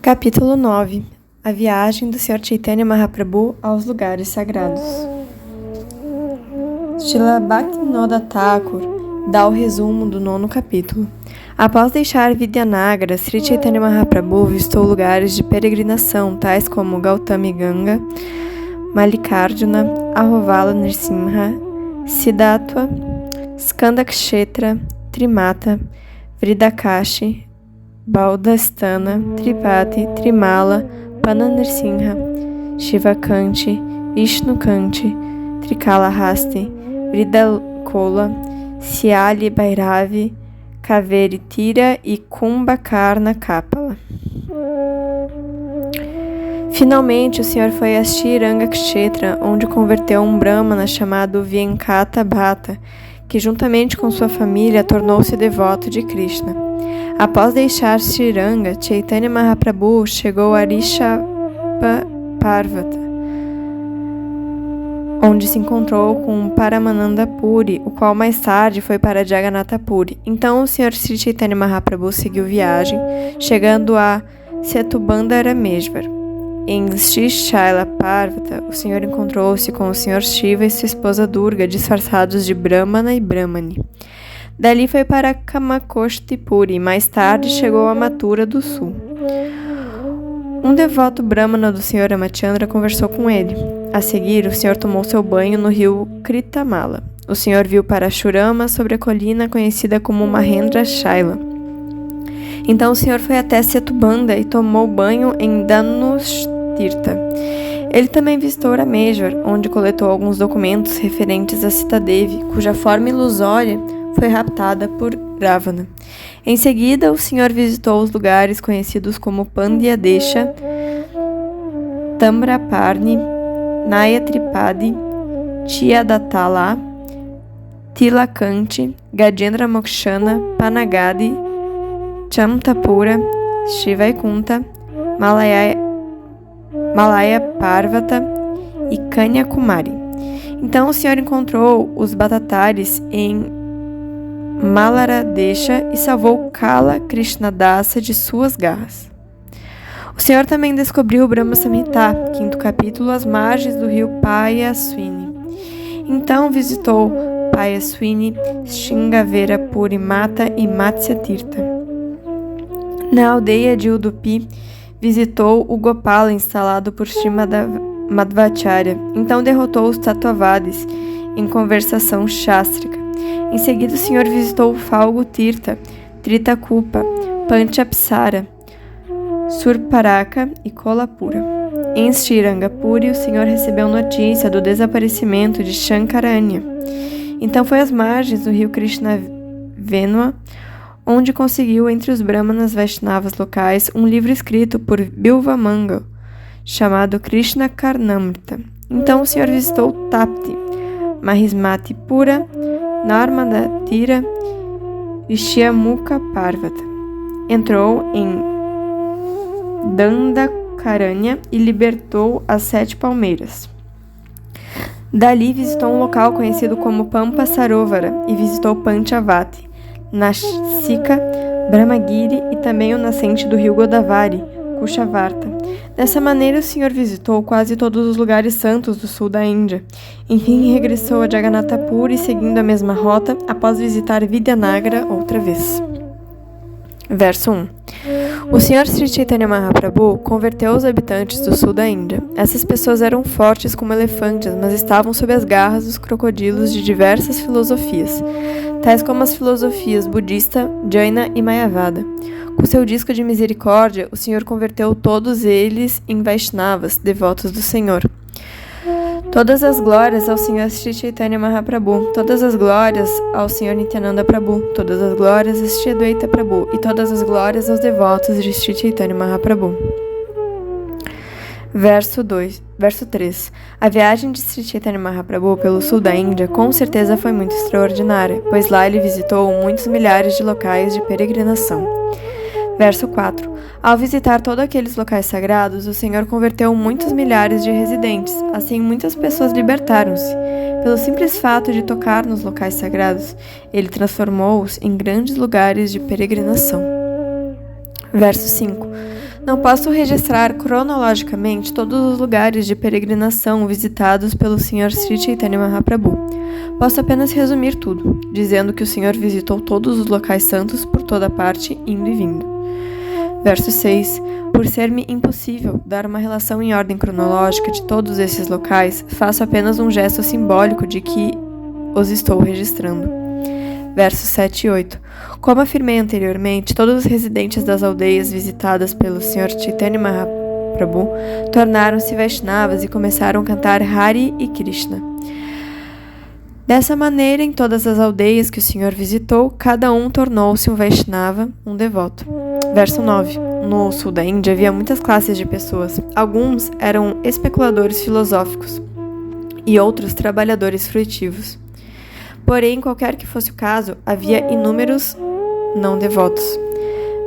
Capítulo 9. A viagem do Sr. Chaitanya Mahaprabhu aos lugares sagrados. Srila Bhaktivinoda Thakur dá o resumo do 9º capítulo. Após deixar Vidyanagara, Sri Chaitanya Mahaprabhu visitou lugares de peregrinação, tais como Gautami Ganga, Mallikarjuna, Ahovala Nrsimha, Siddhatwa, Skandakshetra, Trimata, Vridakashi, Baldastana, Tripati, Trimala, Pananrsimha, Shivakanti, Vishnukanti, Trikalahasti, Vridakola, Siali Bhairavi, Kaveri Tira e Kumbhakarna Kapala. Finalmente, o senhor foi a Srirangakshetra, onde converteu um brahmana chamado Venkata Bhatta, que juntamente com sua família tornou-se devoto de Krishna. Após deixar Sriranga, Chaitanya Mahaprabhu chegou a Rishabha Parvata, onde se encontrou com Paramananda Puri, o qual mais tarde foi para Jagannatha Puri. Então o Sr. Sri Chaitanya Mahaprabhu seguiu viagem, chegando a Setubandharameshwar. Em Sri Shaila Parvata, o Senhor encontrou-se com o Sr. Shiva e sua esposa Durga, disfarçados de Brahmana e Brahmani. Dali foi para Kamakoshtipuri e mais tarde chegou a Mathura do Sul. Um devoto Brahmana do Sr. Ramachandra conversou com ele. A seguir, o Senhor tomou seu banho no rio Kritamala. O Senhor viu Parashurama sobre a colina conhecida como Mahendra Shaila. Então o Senhor foi até Setubandha e tomou banho em Dhanushtirtha. Ele também visitou Rameshwar, onde coletou alguns documentos referentes a Sitadevi, cuja forma ilusória foi raptada por Ravana. Em seguida, o Senhor visitou os lugares conhecidos como Pandyadesha, Tamraparni, Nayatripadi, Chiadatala, Tilakanti, Gajendra Mokshana, Panagadi, Chamtapura, Shivaikunta, Malaya Parvata e Kanyakumari. Então o Senhor encontrou os Bhattataris em Malaradesha e salvou Kala Krishnadasa de suas garras. O Senhor também descobriu o Brahma Samhita, 5º capítulo, às margens do rio Payaswini. Então visitou Payaswini, Shingavera Puri Mata e Matsya Tirtha. Na aldeia de Udupi, visitou o Gopala instalado por Madhvacharya. Então derrotou os Tatvavadis em conversação chástrica. Em seguida, o Senhor visitou Falgu Tirtha, Tritakupa, Panchapsara, Surparaka e Kolapura. Em Srirangapuri, o Senhor recebeu notícia do desaparecimento de Shankaranya. Então foi às margens do rio Krishnavenua, onde conseguiu entre os brahmanas Vaishnavas locais um livro escrito por Bilvamangal, chamado Krishna Karnamrita. Então o Senhor visitou Tapti, Mahismatipura, Narmada Tira e Shyamukha Parvata. Entrou em Dandakaranya e libertou as 7 palmeiras. Dali visitou um local conhecido como Pampa Sarovara e visitou Panchavati, Nashika, Brahmagiri e também o nascente do rio Godavari, Kushavarta. Dessa maneira, o Senhor visitou quase todos os lugares santos do sul da Índia. Enfim, regressou a Jagannatha Puri seguindo a mesma rota após visitar Vidyanagara outra vez. Verso 1. O Sr. Sri Chaitanya Mahaprabhu converteu os habitantes do sul da Índia. Essas pessoas eram fortes como elefantes, mas estavam sob as garras dos crocodilos de diversas filosofias, tais como as filosofias budista, Jaina e Mayavada. Com seu disco de misericórdia, o Senhor converteu todos eles em Vaishnavas, devotos do Senhor. Todas as glórias ao Sr. Sri Chaitanya Mahaprabhu, todas as glórias ao Sr. Nityananda Prabhu, todas as glórias a Sri Adwaita Prabhu e todas as glórias aos devotos de Sri Chaitanya Mahaprabhu. Verso 3. A viagem de Sri Chaitanya Mahaprabhu pelo sul da Índia com certeza foi muito extraordinária, pois lá ele visitou muitos milhares de locais de peregrinação. Verso 4. Ao visitar todos aqueles locais sagrados, o Senhor converteu muitos milhares de residentes. Assim, muitas pessoas libertaram-se. Pelo simples fato de tocar nos locais sagrados, ele transformou-os em grandes lugares de peregrinação. Verso 5. Não posso registrar cronologicamente todos os lugares de peregrinação visitados pelo Sr. Sri Chaitanya Mahaprabhu. Posso apenas resumir tudo, dizendo que o Senhor visitou todos os locais santos por toda parte, indo e vindo. Verso 6. Por ser-me impossível dar uma relação em ordem cronológica de todos esses locais, faço apenas um gesto simbólico de que os estou registrando. Versos 7 e 8. Como afirmei anteriormente, todos os residentes das aldeias visitadas pelo Sr. Chaitanya Mahaprabhu tornaram-se Vaishnavas e começaram a cantar Hari e Krishna. Dessa maneira, em todas as aldeias que o Senhor visitou, cada um tornou-se um Vaishnava, um devoto. Verso 9. No sul da Índia havia muitas classes de pessoas. Alguns eram especuladores filosóficos e outros trabalhadores fruitivos. Porém, qualquer que fosse o caso, havia inúmeros não devotos.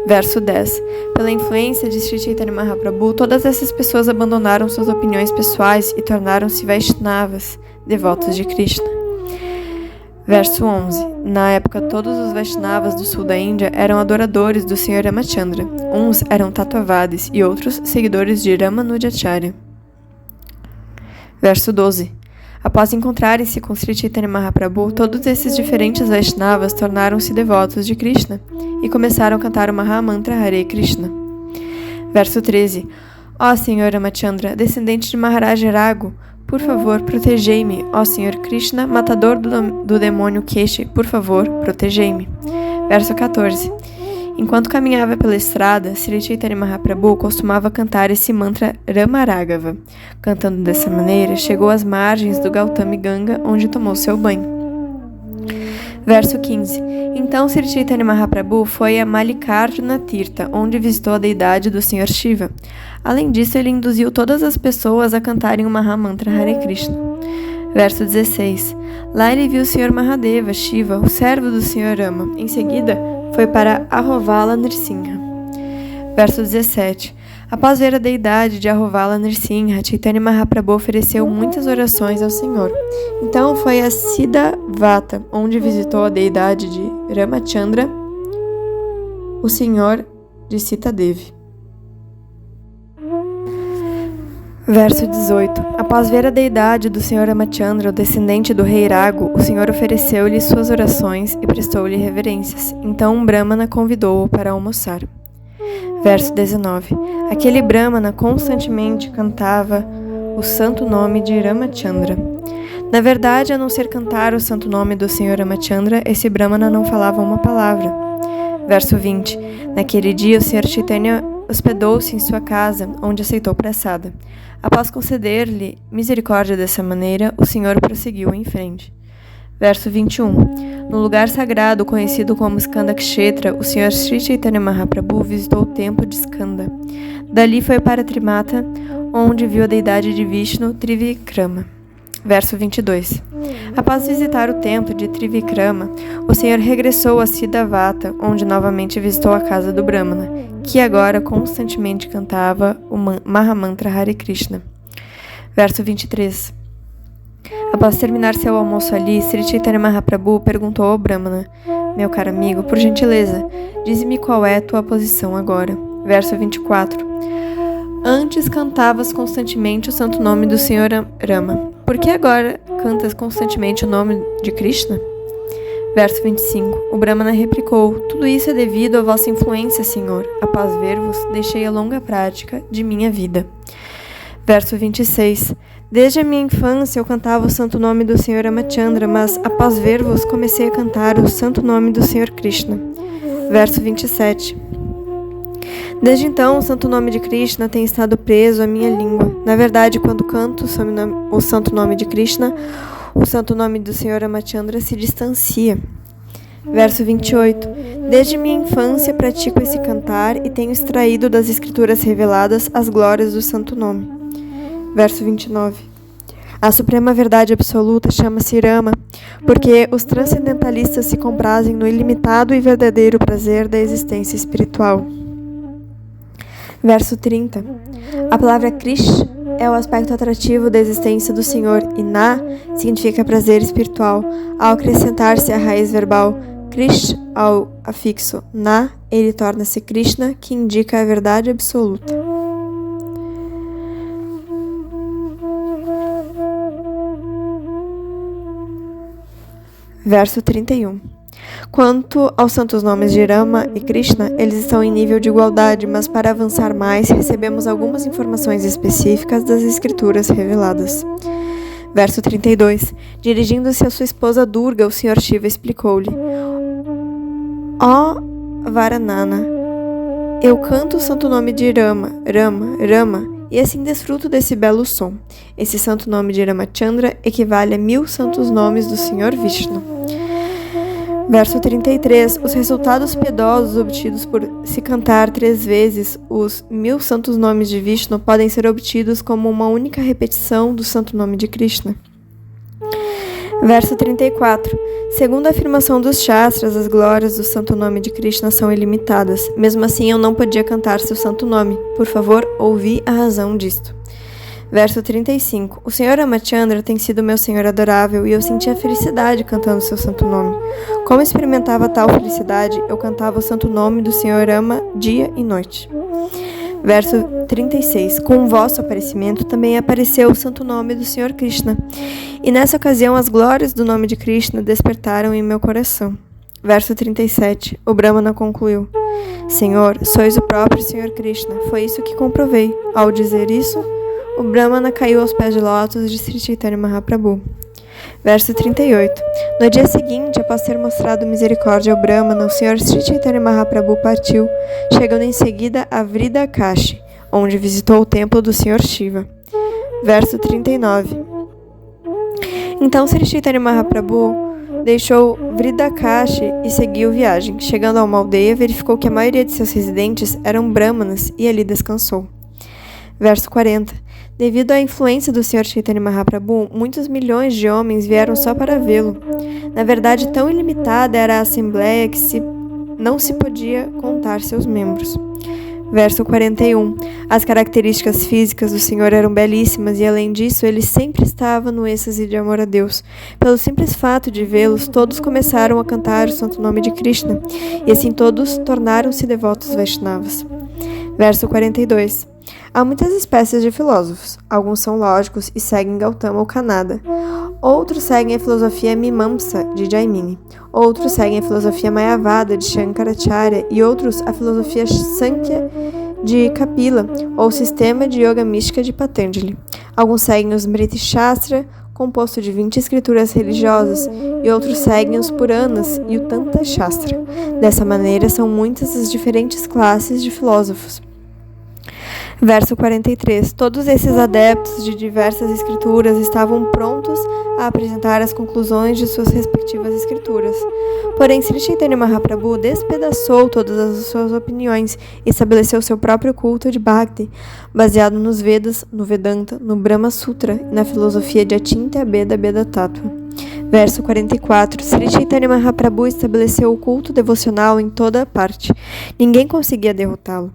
Verso 10. Pela influência de Sri Chaitanya Mahaprabhu, todas essas pessoas abandonaram suas opiniões pessoais e tornaram-se Vaishnavas, devotos de Krishna. Verso 11. Na época, todos os Vaishnavas do sul da Índia eram adoradores do Sr. Ramachandra. Uns eram Tattvavadis e outros seguidores de Ramanujacharya. Verso 12. Após encontrarem-se com Sri Chaitanya Mahaprabhu, todos esses diferentes Vaishnavas tornaram-se devotos de Krishna e começaram a cantar o Mahamantra Hare Krishna. Verso 13. Ó Sr. Ramachandra, descendente de Maharaj Raghu, por favor, protegei-me. Ó Sr. Krishna, matador do demônio Keshi, por favor, protegei-me. Verso 14. Enquanto caminhava pela estrada, Sri Chaitanya Mahaprabhu costumava cantar esse mantra Ramaragava. Cantando dessa maneira, chegou às margens do Gautami Ganga, onde tomou seu banho. Verso 15. Então Sri Chaitanya Mahaprabhu foi a Mallikarjuna Tirtha, onde visitou a deidade do Sr. Shiva. Além disso, ele induziu todas as pessoas a cantarem o Mahamantra Hare Krishna. Verso 16. Lá ele viu o Sr. Mahadeva, Shiva, o servo do Sr. Rama. Em seguida, foi para Ahovala Nrsimha. Verso 17. Após ver a deidade de Ahovala Nrsimha, Chaitanya Mahaprabhu ofereceu muitas orações ao Senhor. Então foi a Siddhavata, onde visitou a deidade de Ramachandra, o Senhor de Sitadevi. Verso 18. Após ver a deidade do Sr. Ramachandra, o descendente do rei Raghu, o Senhor ofereceu-lhe suas orações e prestou-lhe reverências. Então um Brahmana convidou-o para almoçar. Verso 19. Aquele Brahmana constantemente cantava o santo nome de Ramachandra. Na verdade, a não ser cantar o santo nome do Sr. Ramachandra, esse Brahmana não falava uma palavra. Verso 20. Naquele dia, o Sr. Chaitanya hospedou-se em sua casa, onde aceitou praçada. Após conceder-lhe misericórdia dessa maneira, o Senhor prosseguiu em frente. Verso 21. No lugar sagrado, conhecido como Skanda Kshetra, o Sr. Sri Chaitanya Mahaprabhu visitou o templo de Skanda. Dali foi para Trimata, onde viu a deidade de Vishnu, Trivikrama. Verso 22. Após visitar o templo de Trivikrama, o Senhor regressou a Siddhavata, onde novamente visitou a casa do Brahmana, que agora constantemente cantava o Mahamantra Hare Krishna. Verso 23. Após terminar seu almoço ali, Sri Chaitanya Mahaprabhu perguntou ao Brahmana: Meu caro amigo, por gentileza, dize-me qual é a tua posição agora. Verso 24. Antes cantavas constantemente o santo nome do Senhor Rama. Por que agora cantas constantemente o nome de Krishna? Verso 25. O Brahmana replicou: Tudo isso é devido à vossa influência, Senhor. Após ver-vos, deixei a longa prática de minha vida. Verso 26. Desde a minha infância eu cantava o santo nome do Sr. Ramachandra, mas após ver-vos comecei a cantar o santo nome do Sr. Krishna. Verso 27. Desde então, o santo nome de Krishna tem estado preso à minha língua. Na verdade, quando canto o santo nome de Krishna, o santo nome do Sr. Ramachandra se distancia. Verso 28. Desde minha infância pratico esse cantar e tenho extraído das escrituras reveladas as glórias do santo nome. Verso 29. A suprema verdade absoluta chama-se Rama, porque os transcendentalistas se comprazem no ilimitado e verdadeiro prazer da existência espiritual. Verso 30. A palavra Krish é o aspecto atrativo da existência do Senhor e Na significa prazer espiritual, ao acrescentar-se a raiz verbal Krish ao afixo na, ele torna-se Krishna, que indica a verdade absoluta. Verso 31. Quanto aos santos nomes de Rama e Krishna, eles estão em nível de igualdade, mas para avançar mais, recebemos algumas informações específicas das escrituras reveladas. Verso 32. Dirigindo-se a sua esposa Durga, o Sr. Shiva explicou-lhe: Ó Varanana, eu canto o santo nome de Rama, Rama, Rama, e assim desfruto desse belo som. Esse santo nome de Ramachandra equivale a 1000 santos nomes do Sr. Vishnu. Verso 33. Os resultados piedosos obtidos por se cantar 3 vezes os 1000 santos nomes de Vishnu podem ser obtidos como uma única repetição do santo nome de Krishna. Verso 34. Segundo a afirmação dos Shastras, as glórias do santo nome de Krishna são ilimitadas. Mesmo assim, eu não podia cantar seu santo nome. Por favor, ouvi a razão disto. Verso 35. O Sr. Ramachandra tem sido meu Senhor adorável e eu sentia felicidade cantando seu santo nome. Como experimentava tal felicidade, eu cantava o santo nome do Sr. Rama dia e noite. Verso 36. Com o vosso aparecimento também apareceu o santo nome do Sr. Krishna. E nessa ocasião as glórias do nome de Krishna despertaram em meu coração. Verso 37. O Brahmana concluiu: Senhor, sois o próprio Sr. Krishna. Foi isso que comprovei. Ao dizer isso, o Brahmana caiu aos pés de lótus de Sri Chaitanya Mahaprabhu. Verso 38. No dia seguinte, após ter mostrado misericórdia ao Brahmana, o Sr. Sri Chaitanya Mahaprabhu partiu, chegando em seguida a Vridakashi, onde visitou o templo do Sr. Shiva. Verso 39. Então Sri Chaitanya Mahaprabhu deixou Vridakashi e seguiu viagem. Chegando a uma aldeia, verificou que a maioria de seus residentes eram brahmanas e ali descansou. Verso 40. Devido à influência do Sr. Chaitanya Mahaprabhu, muitos milhões de homens vieram só para vê-lo. Na verdade, tão ilimitada era a assembleia que não se podia contar seus membros. Verso 41. As características físicas do Senhor eram belíssimas e, além disso, ele sempre estava no êxtase de amor a Deus. Pelo simples fato de vê-los, todos começaram a cantar o santo nome de Krishna, e assim todos tornaram-se devotos Vaishnavas. Verso 42. Há muitas espécies de filósofos. Alguns são lógicos e seguem Gautama ou Kanada. Outros seguem a filosofia Mimamsa, de Jaimini. Outros seguem a filosofia Mayavada, de Shankaracharya. E outros a filosofia Sankhya, de Kapila, ou o sistema de yoga mística de Patanjali. Alguns seguem os Smriti Shastra, composto de 20 escrituras religiosas, e outros seguem os Puranas e o Tantra Shastra. Dessa maneira, são muitas as diferentes classes de filósofos. Verso 43. Todos esses adeptos de diversas escrituras estavam prontos a apresentar as conclusões de suas respectivas escrituras. Porém, Sri Chaitanya Mahaprabhu despedaçou todas as suas opiniões e estabeleceu seu próprio culto de Bhakti, baseado nos Vedas, no Vedanta, no Brahma Sutra e na filosofia de Achintya Bheda Bheda Tattva. Verso 44. Sri Chaitanya Mahaprabhu estabeleceu o culto devocional em toda parte. Ninguém conseguia derrotá-lo.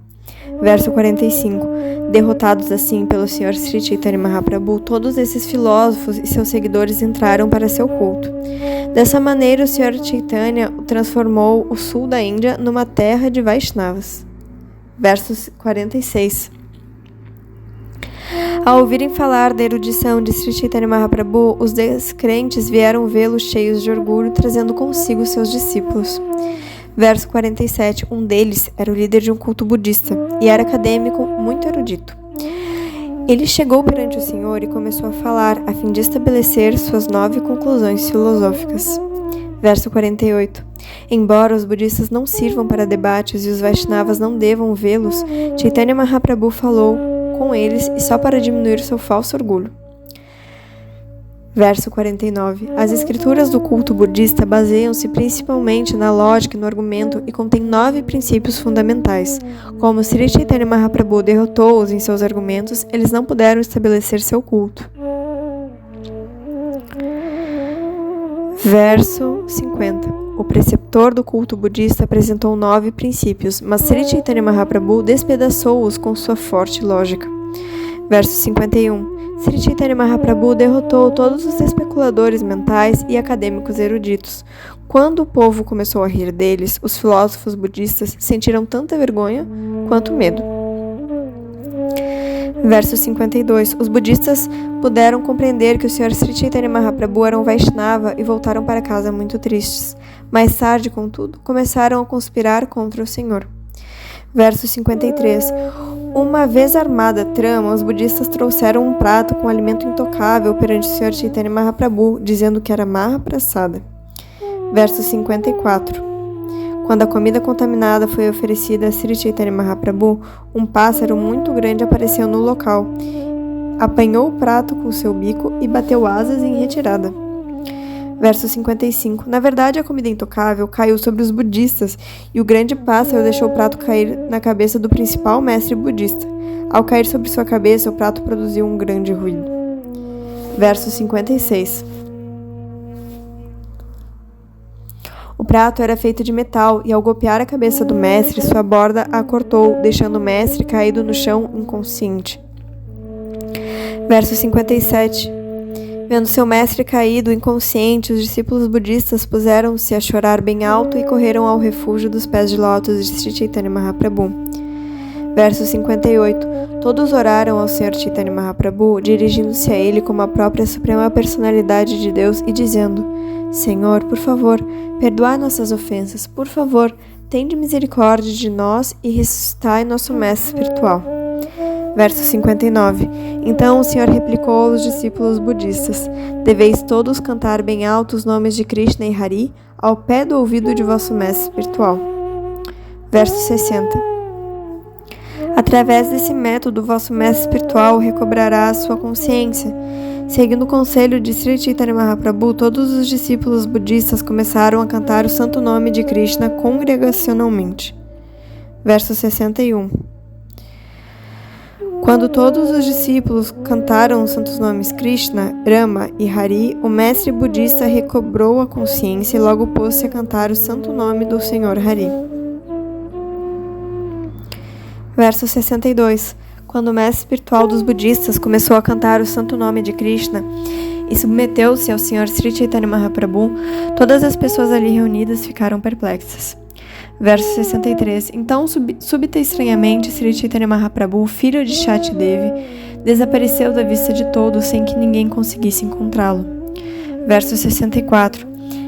Verso 45. Derrotados assim pelo Sr. Sri Chaitanya Mahaprabhu, todos esses filósofos e seus seguidores entraram para seu culto. Dessa maneira, o Sr. Chaitanya transformou o sul da Índia numa terra de Vaishnavas. Verso 46. Ao ouvirem falar da erudição de Sri Chaitanya Mahaprabhu, os descrentes vieram vê-lo cheios de orgulho, trazendo consigo seus discípulos. Verso 47. Um deles era o líder de um culto budista e era acadêmico muito erudito. Ele chegou perante o Senhor e começou a falar, a fim de estabelecer suas 9 conclusões filosóficas. Verso 48. Embora os budistas não sirvam para debates e os Vaishnavas não devam vê-los, Chaitanya Mahaprabhu falou com eles e só para diminuir seu falso orgulho. Verso 49. As escrituras do culto budista baseiam-se principalmente na lógica e no argumento e contêm 9 princípios fundamentais. Como Sri Chaitanya Mahaprabhu derrotou-os em seus argumentos, eles não puderam estabelecer seu culto. Verso 50. O preceptor do culto budista apresentou 9 princípios, mas Sri Chaitanya Mahaprabhu despedaçou-os com sua forte lógica. Verso 51. Sri Chaitanya Mahaprabhu derrotou todos os especuladores mentais e acadêmicos eruditos. Quando o povo começou a rir deles, os filósofos budistas sentiram tanta vergonha quanto medo. Verso 52. Os budistas puderam compreender que o Sr. Sri Chaitanya Mahaprabhu era um Vaishnava e voltaram para casa muito tristes. Mais tarde, contudo, começaram a conspirar contra o Senhor. Verso 53. Uma vez armada a trama, os budistas trouxeram um prato com alimento intocável perante o Sr. Chaitanya Mahaprabhu, dizendo que era Mahaprasada. Verso 54. Quando a comida contaminada foi oferecida a Sri Chaitanya Mahaprabhu, um pássaro muito grande apareceu no local, apanhou o prato com seu bico e bateu asas em retirada. Verso 55. Na verdade, a comida intocável caiu sobre os budistas e o grande pássaro deixou o prato cair na cabeça do principal mestre budista. Ao cair sobre sua cabeça, o prato produziu um grande ruído. Verso 56. O prato era feito de metal e, ao golpear a cabeça do mestre, sua borda a cortou, deixando o mestre caído no chão inconsciente. Verso 57. Vendo seu mestre caído, inconsciente, os discípulos budistas puseram-se a chorar bem alto e correram ao refúgio dos pés de lótus de Sri Chaitanya Mahaprabhu. Verso 58. Todos oraram ao Sr. Chaitanya Mahaprabhu, dirigindo-se a ele como a própria suprema personalidade de Deus e dizendo: Senhor, por favor, perdoai nossas ofensas. Por favor, tende misericórdia de nós e ressuscitai nosso mestre espiritual. Verso 59. Então o Senhor replicou aos discípulos budistas: Deveis todos cantar bem alto os nomes de Krishna e Hari ao pé do ouvido de vosso mestre espiritual. Verso 60. Através desse método, vosso mestre espiritual recobrará a sua consciência. Seguindo o conselho de Sri Chaitanya Mahaprabhu, todos os discípulos budistas começaram a cantar o santo nome de Krishna congregacionalmente. Verso 61. Quando todos os discípulos cantaram os santos nomes Krishna, Rama e Hari, o mestre budista recobrou a consciência e logo pôs-se a cantar o santo nome do Senhor Hari. Verso 62. Quando o mestre espiritual dos budistas começou a cantar o santo nome de Krishna e submeteu-se ao Sr. Sri Chaitanya Mahaprabhu, todas as pessoas ali reunidas ficaram perplexas. Verso 63. Então, súbita e estranhamente, Sri Chaitanya Mahaprabhu, filho de Shatidevi, desapareceu da vista de todos sem que ninguém conseguisse encontrá-lo. Verso 64.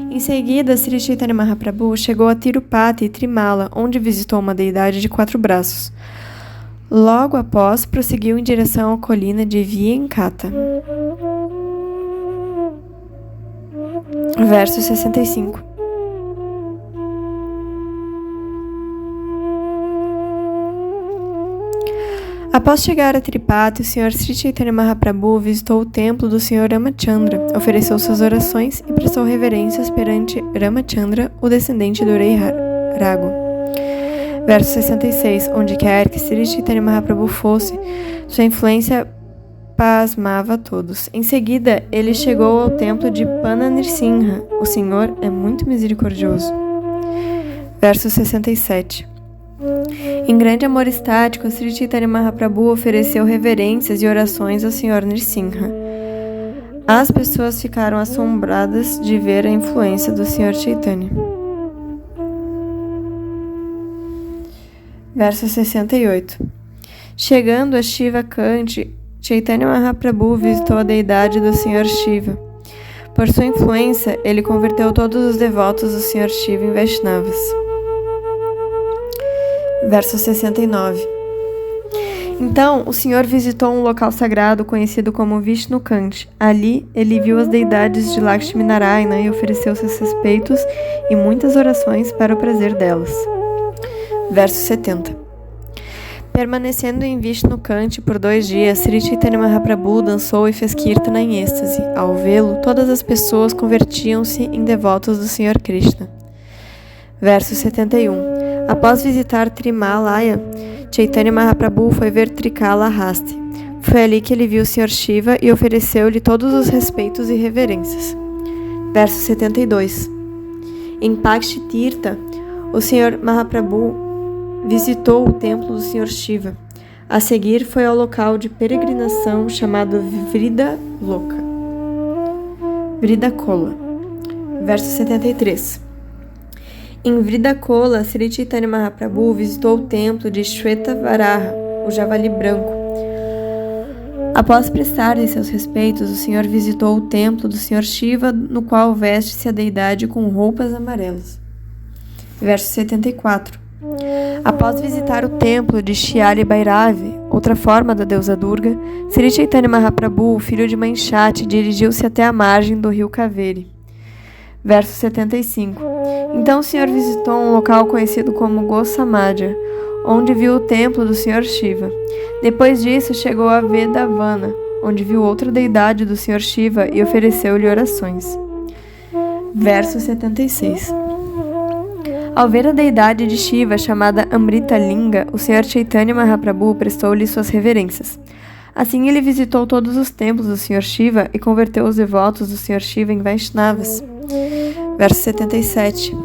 Em seguida, Sri Chaitanya Mahaprabhu chegou a Tirupati e Trimala, onde visitou uma deidade de 4 braços. Logo após, prosseguiu em direção à colina de Vienkata. Verso 65. Após chegar a Tirupati, o Sr. Sri Chaitanya Mahaprabhu visitou o templo do Sr. Ramachandra, ofereceu suas orações e prestou reverências perante Ramachandra, o descendente do rei Raghu. Verso 66. Onde quer que Sri Chaitanya Mahaprabhu fosse, sua influência pasmava a todos. Em seguida, ele chegou ao templo de Pananirsinha. O Senhor é muito misericordioso. Verso 67. Em grande amor estático, Sri Chaitanya Mahaprabhu ofereceu reverências e orações ao Senhor Nrsimha. As pessoas ficaram assombradas de ver a influência do Senhor Chaitanya. Verso 68. Chegando a Shiva Kanti, Chaitanya Mahaprabhu visitou a deidade do Senhor Shiva. Por sua influência, ele converteu todos os devotos do Senhor Shiva em Vaishnavas. Verso 69. Então, o Senhor visitou um local sagrado conhecido como Vishnu Kanti. Ali, ele viu as deidades de Lakshmi Narayana e ofereceu seus respeitos e muitas orações para o prazer delas. Verso 70. Permanecendo em Vishnu Kanti por 2 dias, Sri Chaitanya Mahaprabhu dançou e fez kirtana em êxtase. Ao vê-lo, todas as pessoas convertiam-se em devotos do Senhor Krishna. Verso 71. Após visitar Trimalaya, Chaitanya Mahaprabhu foi ver Trikalahasti. Foi ali que ele viu o Sr. Shiva e ofereceu-lhe todos os respeitos e reverências. Verso 72. Em Pakshi Tirtha, o Sr. Mahaprabhu visitou o templo do Sr. Shiva. A seguir, foi ao local de peregrinação chamado Vridakola. Verso 73. Em Vridakola, Sri Chaitanya Mahaprabhu visitou o templo de Shweta-Varaha, o javali branco. Após prestar-lhe seus respeitos, o Senhor visitou o templo do Senhor Shiva, no qual veste-se a deidade com roupas amarelas. Verso 74. Após visitar o templo de Shyali Bhairavi, outra forma da deusa Durga, Sri Chaitanya Mahaprabhu, filho de Manchati, dirigiu-se até a margem do rio Kaveri. Verso 75. Então o Senhor visitou um local conhecido como Gosamadhya, onde viu o templo do Senhor Shiva. Depois disso, chegou a Vedavana, onde viu outra deidade do Senhor Shiva e ofereceu-lhe orações. Verso 76. Ao ver a deidade de Shiva, chamada Amrita Linga, o Senhor Chaitanya Mahaprabhu prestou-lhe suas reverências. Assim, ele visitou todos os templos do Senhor Shiva e converteu os devotos do Senhor Shiva em Vaishnavas. Verso 77.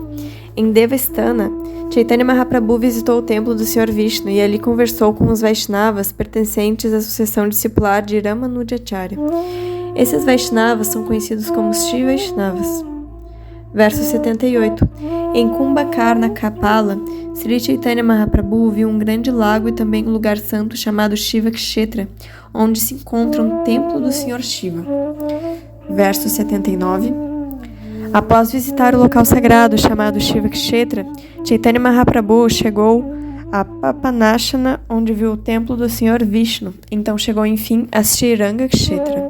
Em Devastana, Chaitanya Mahaprabhu visitou o templo do Senhor Vishnu e ali conversou com os Vaishnavas pertencentes à sucessão discipular de Ramanujacharya. Esses Vaishnavas são conhecidos como Shri Vaishnavas. Verso 78. Em Kumbhakarna Kapala, Sri Chaitanya Mahaprabhu viu um grande lago e também um lugar santo chamado Shiva Kshetra, onde se encontra um templo do Senhor Shiva. Verso 79. Após visitar o local sagrado chamado Shiva Kshetra, Chaitanya Mahaprabhu chegou a Papanashana, onde viu o templo do Senhor Vishnu. Então chegou enfim a Sriranga Kshetra.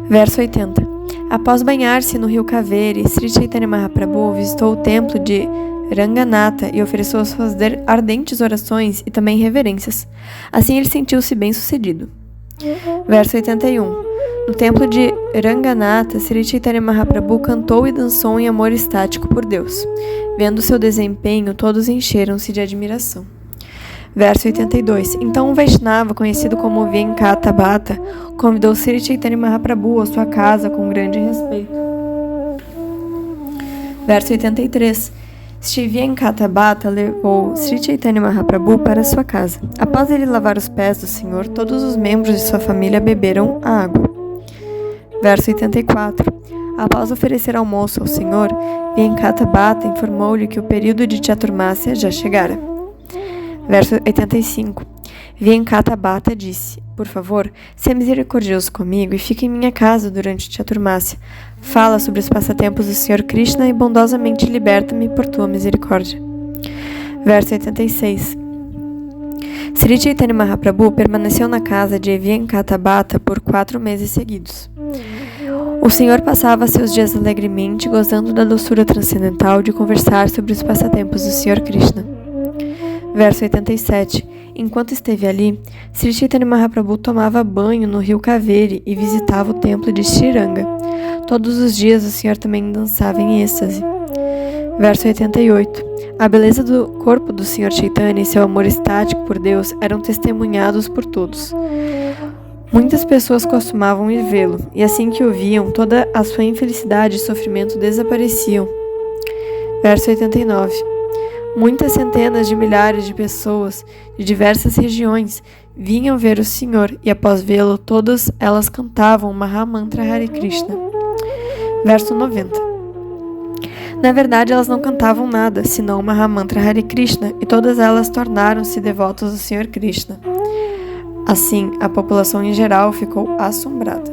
Verso 80. Após banhar-se no rio Kaveri, Sri Chaitanya Mahaprabhu visitou o templo de Ranganatha e ofereceu suas ardentes orações e também reverências. Assim ele sentiu-se bem-sucedido. Verso 81. No templo de Ranganatha, Sri Chaitanya Mahaprabhu cantou e dançou em amor estático por Deus. Vendo seu desempenho, todos encheram-se de admiração. Verso 82. Então um Vaishnava, conhecido como Venkata Bhatta, convidou Sri Chaitanya Mahaprabhu à sua casa com grande respeito. Verso 83. Shri Venkata Bhatta levou Sri Chaitanya Mahaprabhu para sua casa. Após ele lavar os pés do Senhor, todos os membros de sua família beberam a água. Verso 84. Após oferecer almoço ao Senhor, Venkata Bhatta informou-lhe que o período de Chaturmasya já chegara. Verso 85. Venkata Bhatta disse: Por favor, seja misericordioso comigo e fique em minha casa durante Chaturmasya. Fala sobre os passatempos do Senhor Krishna e bondosamente liberta-me por tua misericórdia. Verso 86. Sri Chaitanya Mahaprabhu permaneceu na casa de Venkata Bhatta por 4 meses seguidos. O Senhor passava seus dias alegremente, gozando da doçura transcendental de conversar sobre os passatempos do Senhor Krishna. Verso 87. Enquanto esteve ali, Sri Chaitanya Mahaprabhu tomava banho no rio Kaveri e visitava o templo de Sriranga. Todos os dias o Senhor também dançava em êxtase. Verso 88. A beleza do corpo do Senhor Chaitanya e seu amor estático por Deus eram testemunhados por todos. Muitas pessoas costumavam ir vê-lo, e assim que o viam, toda a sua infelicidade e sofrimento desapareciam. Verso 89. Muitas centenas de milhares de pessoas de diversas regiões vinham ver o Senhor e após vê-lo, todas elas cantavam o Mahamantra Hare Krishna. Verso 90. Na verdade, elas não cantavam nada, senão o Mahamantra Hare Krishna, e todas elas tornaram-se devotas do Senhor Krishna. Assim, a população em geral ficou assombrada.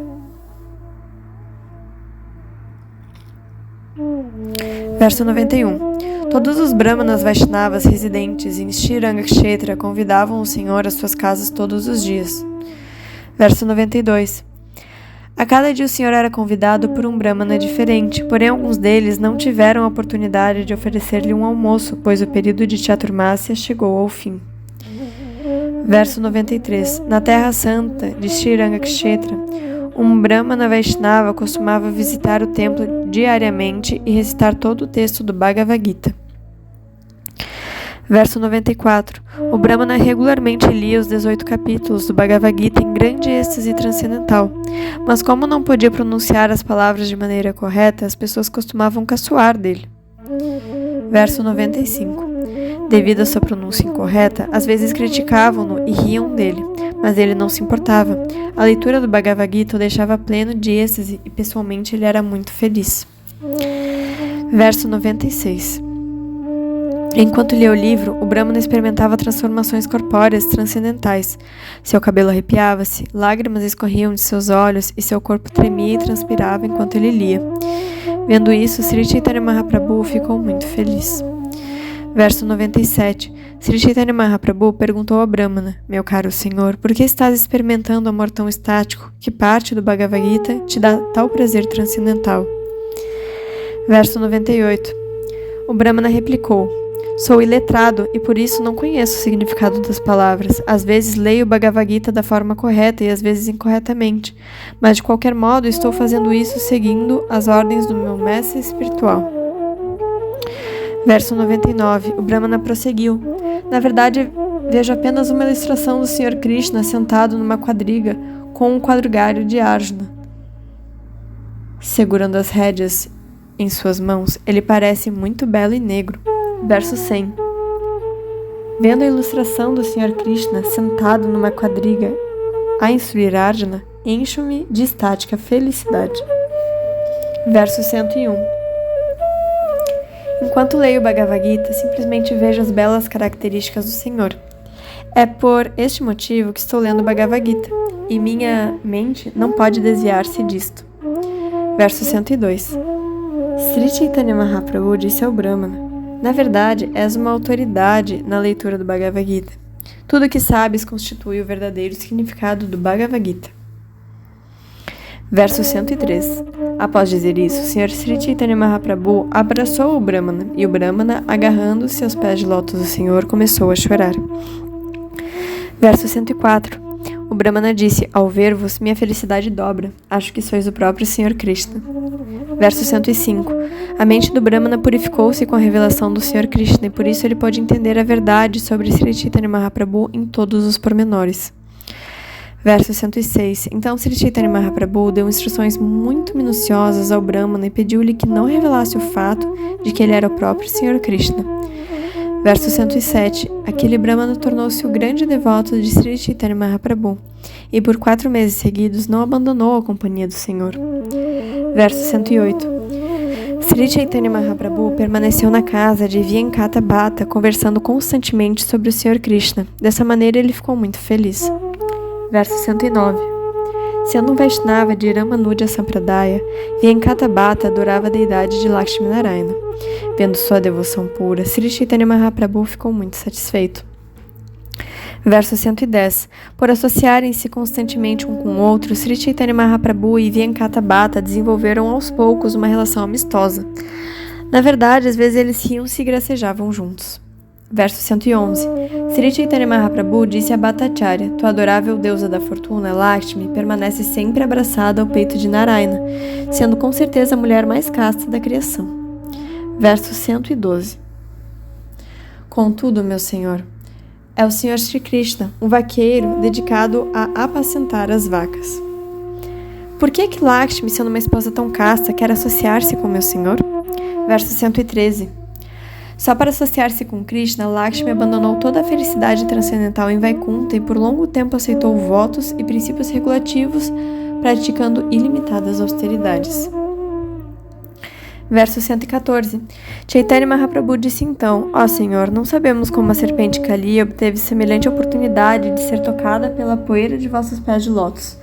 Verso 91. Todos os Brahmanas Vaishnavas residentes em Sriranga Kshetra convidavam o Senhor às suas casas todos os dias. Verso 92. A cada dia o Senhor era convidado por um Brahmana diferente, porém alguns deles não tiveram a oportunidade de oferecer-lhe um almoço, pois o período de Chaturmasya chegou ao fim. Verso 93. Na terra santa de Sriranga Kshetra, um Brahmana Vaishnava costumava visitar o templo diariamente e recitar todo o texto do Bhagavad Gita. Verso 94. O Brahmana regularmente lia os 18 capítulos do Bhagavad Gita em grande êxtase transcendental, mas como não podia pronunciar as palavras de maneira correta, as pessoas costumavam caçoar dele. Verso 95. Devido à sua pronúncia incorreta, às vezes criticavam-no e riam dele, mas ele não se importava. A leitura do Bhagavad Gita o deixava pleno de êxtase e pessoalmente ele era muito feliz. Verso 96. Enquanto lia o livro, o Brahmana experimentava transformações corpóreas transcendentais. Seu cabelo arrepiava-se, lágrimas escorriam de seus olhos e seu corpo tremia e transpirava enquanto ele lia. Vendo isso, Sri Chaitanya Mahaprabhu ficou muito feliz. Verso 97. Sri Chaitanya Mahaprabhu perguntou ao Brahmana: Meu caro senhor, por que estás experimentando o amor tão estático? Que parte do Bhagavad Gita te dá tal prazer transcendental? Verso 98. O Brahmana replicou: Sou iletrado e por isso não conheço o significado das palavras. Às vezes leio o Bhagavad Gita da forma correta e às vezes incorretamente, mas de qualquer modo estou fazendo isso seguindo as ordens do meu mestre espiritual. Verso 99. O Brahmana prosseguiu: Na verdade, vejo apenas uma ilustração do Sr. Krishna sentado numa quadriga com um quadrigário de Arjuna. Segurando as rédeas em suas mãos, ele parece muito belo e negro. Verso 100. Vendo a ilustração do Sr. Krishna sentado numa quadriga a instruir Arjuna, encho-me de estática felicidade. Verso 101. Enquanto leio o Bhagavad Gita, simplesmente vejo as belas características do Senhor. É por este motivo que estou lendo o Bhagavad Gita, e minha mente não pode desviar-se disto. Verso 102. Sri Chaitanya Mahaprabhu disse ao Brahmana: Na verdade, és uma autoridade na leitura do Bhagavad Gita. Tudo o que sabes constitui o verdadeiro significado do Bhagavad Gita. Verso 103. Após dizer isso, o Sr. Sri Chaitanya Mahaprabhu abraçou o Brahmana, e o Brahmana, agarrando-se aos pés de lótus do Senhor, começou a chorar. Verso 104. O Brahmana disse: Ao ver-vos, minha felicidade dobra. Acho que sois o próprio Sr. Krishna. Verso 105. A mente do Brahmana purificou-se com a revelação do Sr. Krishna e por isso ele pôde entender a verdade sobre Sri Chaitanya Mahaprabhu em todos os pormenores. Verso 106. Então Sri Chaitanya Mahaprabhu deu instruções muito minuciosas ao Brahmana e pediu-lhe que não revelasse o fato de que ele era o próprio Sr. Krishna. Verso 107. Aquele Brahmana tornou-se o grande devoto de Sri Chaitanya Mahaprabhu e por 4 meses seguidos não abandonou a companhia do Senhor. Verso 108. Sri Chaitanya Mahaprabhu permaneceu na casa de Venkata Bhatta, conversando constantemente sobre o Sr. Krishna. Dessa maneira ele ficou muito feliz. Verso 109. Sendo um Vaishnava de Ramanuja Sampradaya, Venkata Bhatta adorava a deidade de Lakshmi Narayana. Vendo sua devoção pura, Sri Chaitanya Mahaprabhu ficou muito satisfeito. Verso 110. Por associarem-se constantemente um com o outro, Sri Chaitanya Mahaprabhu e Venkata Bhatta desenvolveram aos poucos uma relação amistosa. Na verdade, às vezes eles riam-se e gracejavam juntos. Verso 111. Sri Chaitanya Mahaprabhu disse a Bhattacharya: Tua adorável deusa da fortuna, Lakshmi, permanece sempre abraçada ao peito de Narayana, sendo com certeza a mulher mais casta da criação. Verso 112. Contudo, meu senhor, é o Sr. Sri Krishna, um vaqueiro dedicado a apacentar as vacas. Por que Lakshmi, sendo uma esposa tão casta, quer associar-se com meu senhor? Verso 113. Só para associar-se com Krishna, Lakshmi abandonou toda a felicidade transcendental em Vaikuntha e por longo tempo aceitou votos e princípios regulativos, praticando ilimitadas austeridades. Verso 114. Chaitanya Mahaprabhu disse então: Ó Senhor, não sabemos como a serpente Kali obteve semelhante oportunidade de ser tocada pela poeira de vossos pés de lótus.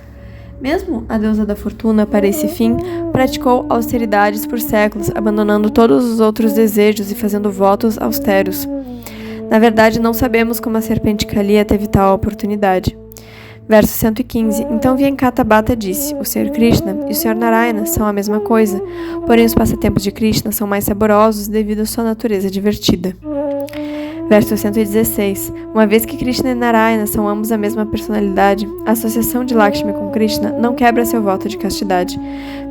Mesmo a deusa da fortuna, para esse fim, praticou austeridades por séculos, abandonando todos os outros desejos e fazendo votos austeros. Na verdade, não sabemos como a serpente Kali teve tal oportunidade. Verso 115. Então Venkata Bhatta disse: O Sr. Krishna e o Sr. Narayana são a mesma coisa, porém os passatempos de Krishna são mais saborosos devido à sua natureza divertida. Verso 116. Uma vez que Krishna e Narayana são ambos a mesma personalidade, a associação de Lakshmi com Krishna não quebra seu voto de castidade.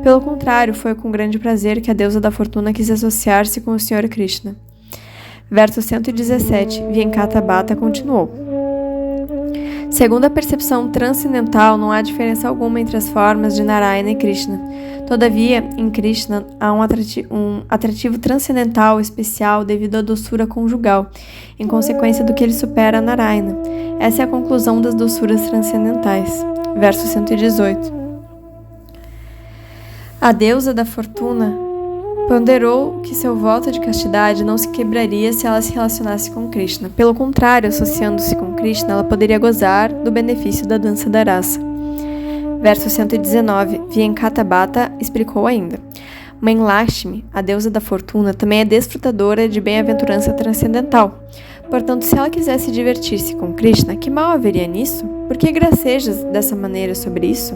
Pelo contrário, foi com grande prazer que a deusa da fortuna quis associar-se com o Sr. Krishna. Verso 117. Venkata Bhatta continuou: Segundo a percepção transcendental, não há diferença alguma entre as formas de Narayana e Krishna. Todavia, em Krishna há um atrativo transcendental especial devido à doçura conjugal, em consequência do que ele supera a Narayana. Essa é a conclusão das doçuras transcendentais. Verso 118. A deusa da fortuna Ponderou que seu voto de castidade não se quebraria se ela se relacionasse com Krishna. Pelo contrário, associando-se com Krishna, ela poderia gozar do benefício da dança da rasa. Verso 119, Vyankata explicou ainda. Mãe Lakshmi, a deusa da fortuna, também é desfrutadora de bem-aventurança transcendental. Portanto, se ela quisesse divertir-se com Krishna, que mal haveria nisso? Por que gracejas dessa maneira sobre isso?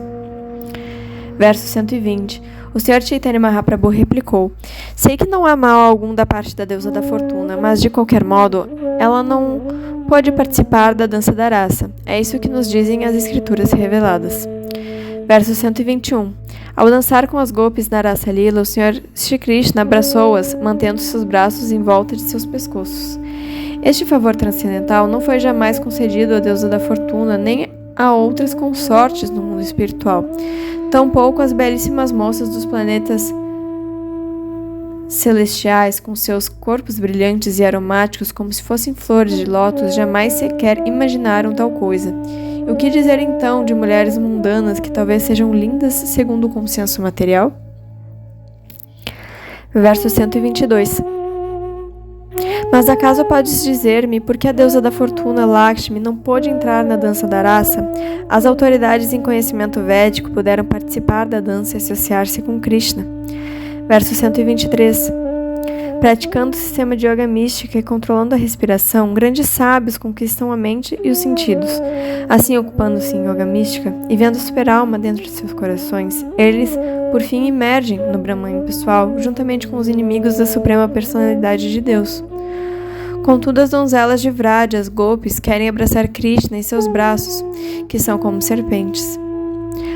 Verso 120. O Sr. Chaitanya Mahaprabhu replicou: sei que não há mal algum da parte da deusa da fortuna, mas de qualquer modo, ela não pode participar da dança da rasa. É isso que nos dizem as escrituras reveladas. Verso 121. Ao dançar com as gopis na Rasa Lila, o Sr. Shri Krishna abraçou-as, mantendo seus braços em volta de seus pescoços. Este favor transcendental não foi jamais concedido à deusa da fortuna, nem a outras consortes no mundo espiritual. Tampouco as belíssimas moças dos planetas celestiais, com seus corpos brilhantes e aromáticos como se fossem flores de lótus, jamais sequer imaginaram tal coisa. E o que dizer então de mulheres mundanas que talvez sejam lindas segundo o consenso material? Verso 122. Mas acaso podes dizer-me por que a deusa da fortuna Lakshmi não pôde entrar na dança da rasa? As autoridades em conhecimento védico puderam participar da dança e associar-se com Krishna. Verso 123. Praticando o sistema de yoga mística e controlando a respiração, grandes sábios conquistam a mente e os sentidos. Assim, ocupando-se em yoga mística e vendo a super-alma dentro de seus corações, eles, por fim, emergem no Brahman pessoal, juntamente com os inimigos da Suprema Personalidade de Deus. Contudo, as donzelas de Vraja, as gopis, querem abraçar Krishna em seus braços, que são como serpentes.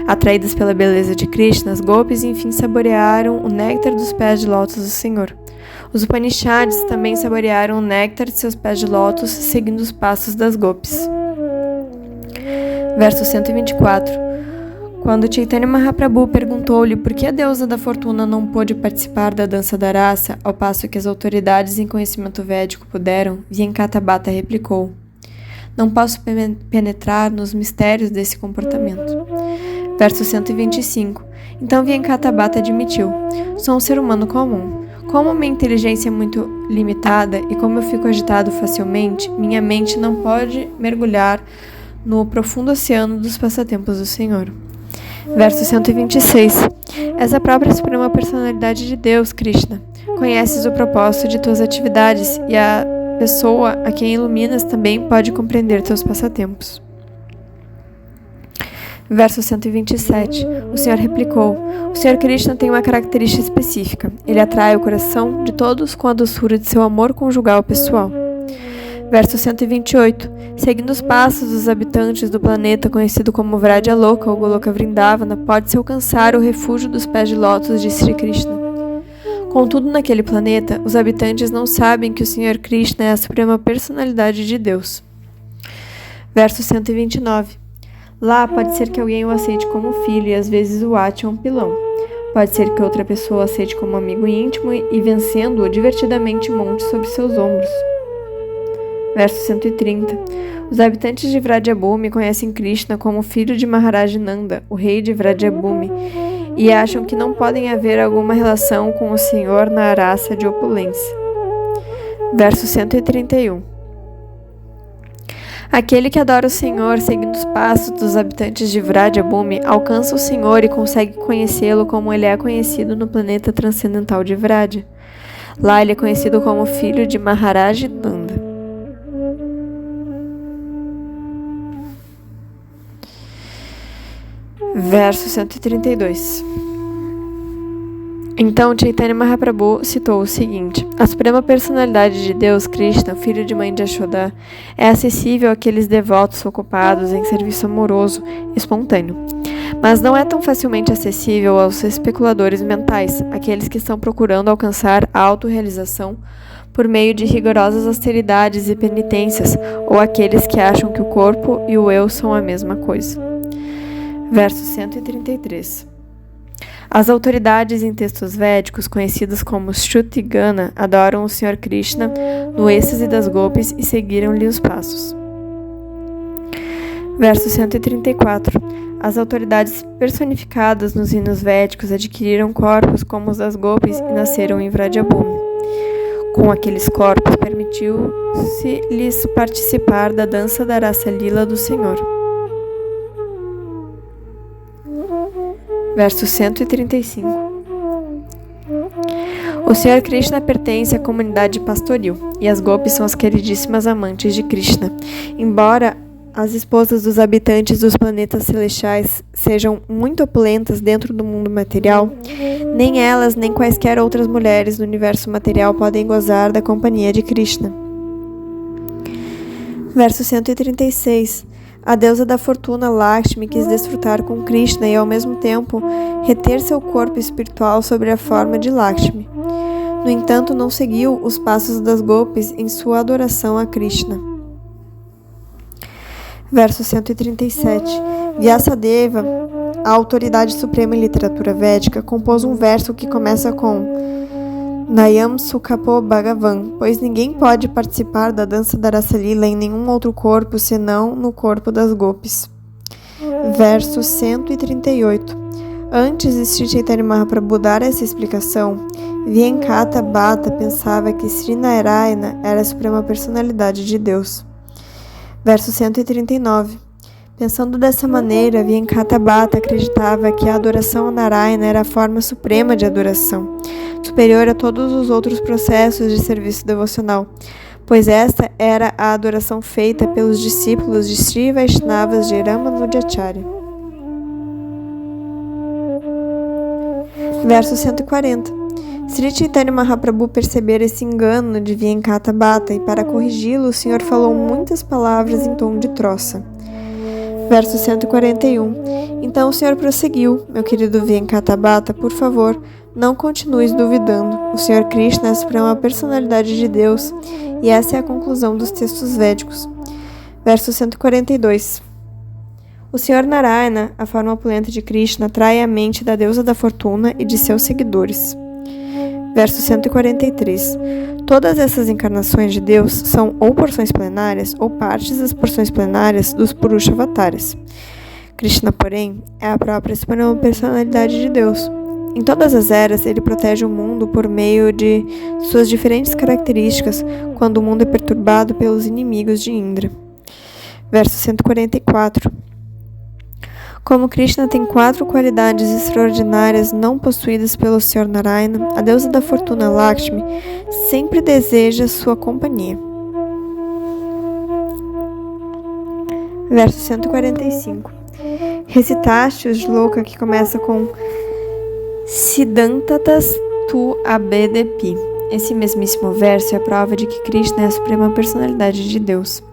Atraídas pela beleza de Krishna, as gopis enfim saborearam o néctar dos pés de lótus do Senhor. Os Upanishads também saborearam o néctar de seus pés de lótus, seguindo os passos das gopis. Verso 124. Quando Chaitanya Mahaprabhu perguntou-lhe por que a deusa da fortuna não pôde participar da dança da rasa, ao passo que as autoridades em conhecimento védico puderam, Vyankata replicou: não posso penetrar nos mistérios desse comportamento. Verso 125. Então Vyankata admitiu: sou um ser humano comum. Como minha inteligência é muito limitada e como eu fico agitado facilmente, minha mente não pode mergulhar no profundo oceano dos passatempos do Senhor. Verso 126. És a própria Suprema Personalidade de Deus, Krishna. Conheces o propósito de tuas atividades e a pessoa a quem iluminas também pode compreender teus passatempos. Verso 127. O Senhor replicou: o Senhor Krishna tem uma característica específica. Ele atrai o coração de todos com a doçura de seu amor conjugal pessoal. Verso 128. Seguindo os passos dos habitantes do planeta conhecido como Vraja Loka ou Goloka Vrindavana, pode-se alcançar o refúgio dos pés de lótus de Sri Krishna. Contudo, naquele planeta, os habitantes não sabem que o Senhor Krishna é a Suprema Personalidade de Deus. Verso 129. Lá pode ser que alguém o aceite como filho e às vezes o ate um pilão. Pode ser que outra pessoa o aceite como amigo íntimo e vencendo-o divertidamente monte sobre seus ombros. Verso 130. Os habitantes de Vrajabhumi conhecem Krishna como filho de Maharaj Nanda, o rei de Vrajabhumi, e acham que não podem haver alguma relação com o Senhor na raça de opulência. Verso 131. Aquele que adora o Senhor, seguindo os passos dos habitantes de Vrajabhumi, alcança o Senhor e consegue conhecê-lo como ele é conhecido no planeta transcendental de Vraja. Lá ele é conhecido como filho de Maharaj Nanda. Verso 132. Então Chaitanya Mahaprabhu citou o seguinte: a Suprema Personalidade de Deus, Krishna, filho de mãe de Yashoda, é acessível àqueles devotos ocupados em serviço amoroso espontâneo, mas não é tão facilmente acessível aos especuladores mentais, aqueles que estão procurando alcançar a autorrealização por meio de rigorosas austeridades e penitências, ou aqueles que acham que o corpo e o eu são a mesma coisa. Verso 133. As autoridades em textos védicos, conhecidas como Shruti-gana, adoram o Sr. Krishna no êxtase das gopis e seguiram-lhe os passos. Verso 134. As autoridades personificadas nos hinos védicos adquiriram corpos como os das gopis e nasceram em Vrajabhumi. Com aqueles corpos, permitiu-se-lhes participar da dança da Rasa Lila do Senhor. Verso 135. O Senhor Krishna pertence à comunidade pastoril, e as gopis são as queridíssimas amantes de Krishna. Embora as esposas dos habitantes dos planetas celestiais sejam muito opulentas dentro do mundo material, nem elas nem quaisquer outras mulheres do universo material podem gozar da companhia de Krishna. Verso 136. A deusa da fortuna Lakshmi quis desfrutar com Krishna e ao mesmo tempo reter seu corpo espiritual sobre a forma de Lakshmi. No entanto, não seguiu os passos das gopis em sua adoração a Krishna. Verso 137. Vyasadeva, a autoridade suprema em literatura védica, compôs um verso que começa com Nayam Sukhapo Bhagavan, pois ninguém pode participar da dança da Rasa Lila em nenhum outro corpo senão no corpo das gopis. Verso 138. Antes de Sri Chaitanya Mahaprabhu dar essa explicação, Venkata Bhatta pensava que Sri Narayana era a suprema personalidade de Deus. Verso 139. Pensando dessa maneira, Venkata Bhatta acreditava que a adoração a Narayana era a forma suprema de adoração, superior a todos os outros processos de serviço devocional, pois esta era a adoração feita pelos discípulos de Sri Vaishnavas de Ramanujacharya. Verso 140. Sri Chaitanya Mahaprabhu percebera esse engano de Venkata Bhatta e para corrigi-lo o Senhor falou muitas palavras em tom de troça. Verso 141. Então o Senhor prosseguiu: meu querido Venkata Bhatta, por favor, não continues duvidando. O Senhor Krishna é a suprema personalidade de Deus e essa é a conclusão dos textos védicos. Verso 142. O Senhor Narayana, a forma opulenta de Krishna, atrai a mente da deusa da fortuna e de seus seguidores. Verso 143. Todas essas encarnações de Deus são ou porções plenárias ou partes das porções plenárias dos Purusha Avatares. Krishna, porém, é a própria suprema personalidade de Deus. Em todas as eras, ele protege o mundo por meio de suas diferentes características quando o mundo é perturbado pelos inimigos de Indra. Verso 144. Como Krishna tem 4 qualidades extraordinárias não possuídas pelo Senhor Narayana, a deusa da fortuna Lakshmi sempre deseja sua companhia. Verso 145. Recitaste o shloka que começa com Siddhantatas tu abedepi. Esse mesmíssimo verso é a prova de que Krishna é a suprema personalidade de Deus.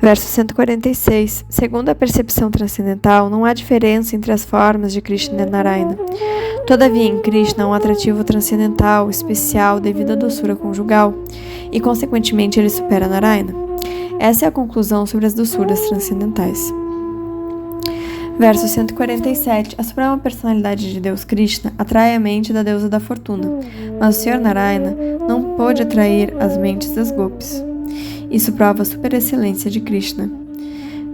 Verso 146. Segundo a percepção transcendental, não há diferença entre as formas de Krishna e Narayana. Todavia, em Krishna há um atrativo transcendental, especial, devido à doçura conjugal, e, consequentemente, ele supera Narayana. Essa é a conclusão sobre as doçuras transcendentais. Verso 147. A suprema personalidade de Deus Krishna atrai a mente da deusa da fortuna, mas o Senhor Narayana não pôde atrair as mentes das gopis. Isso prova a superexcelência de Krishna.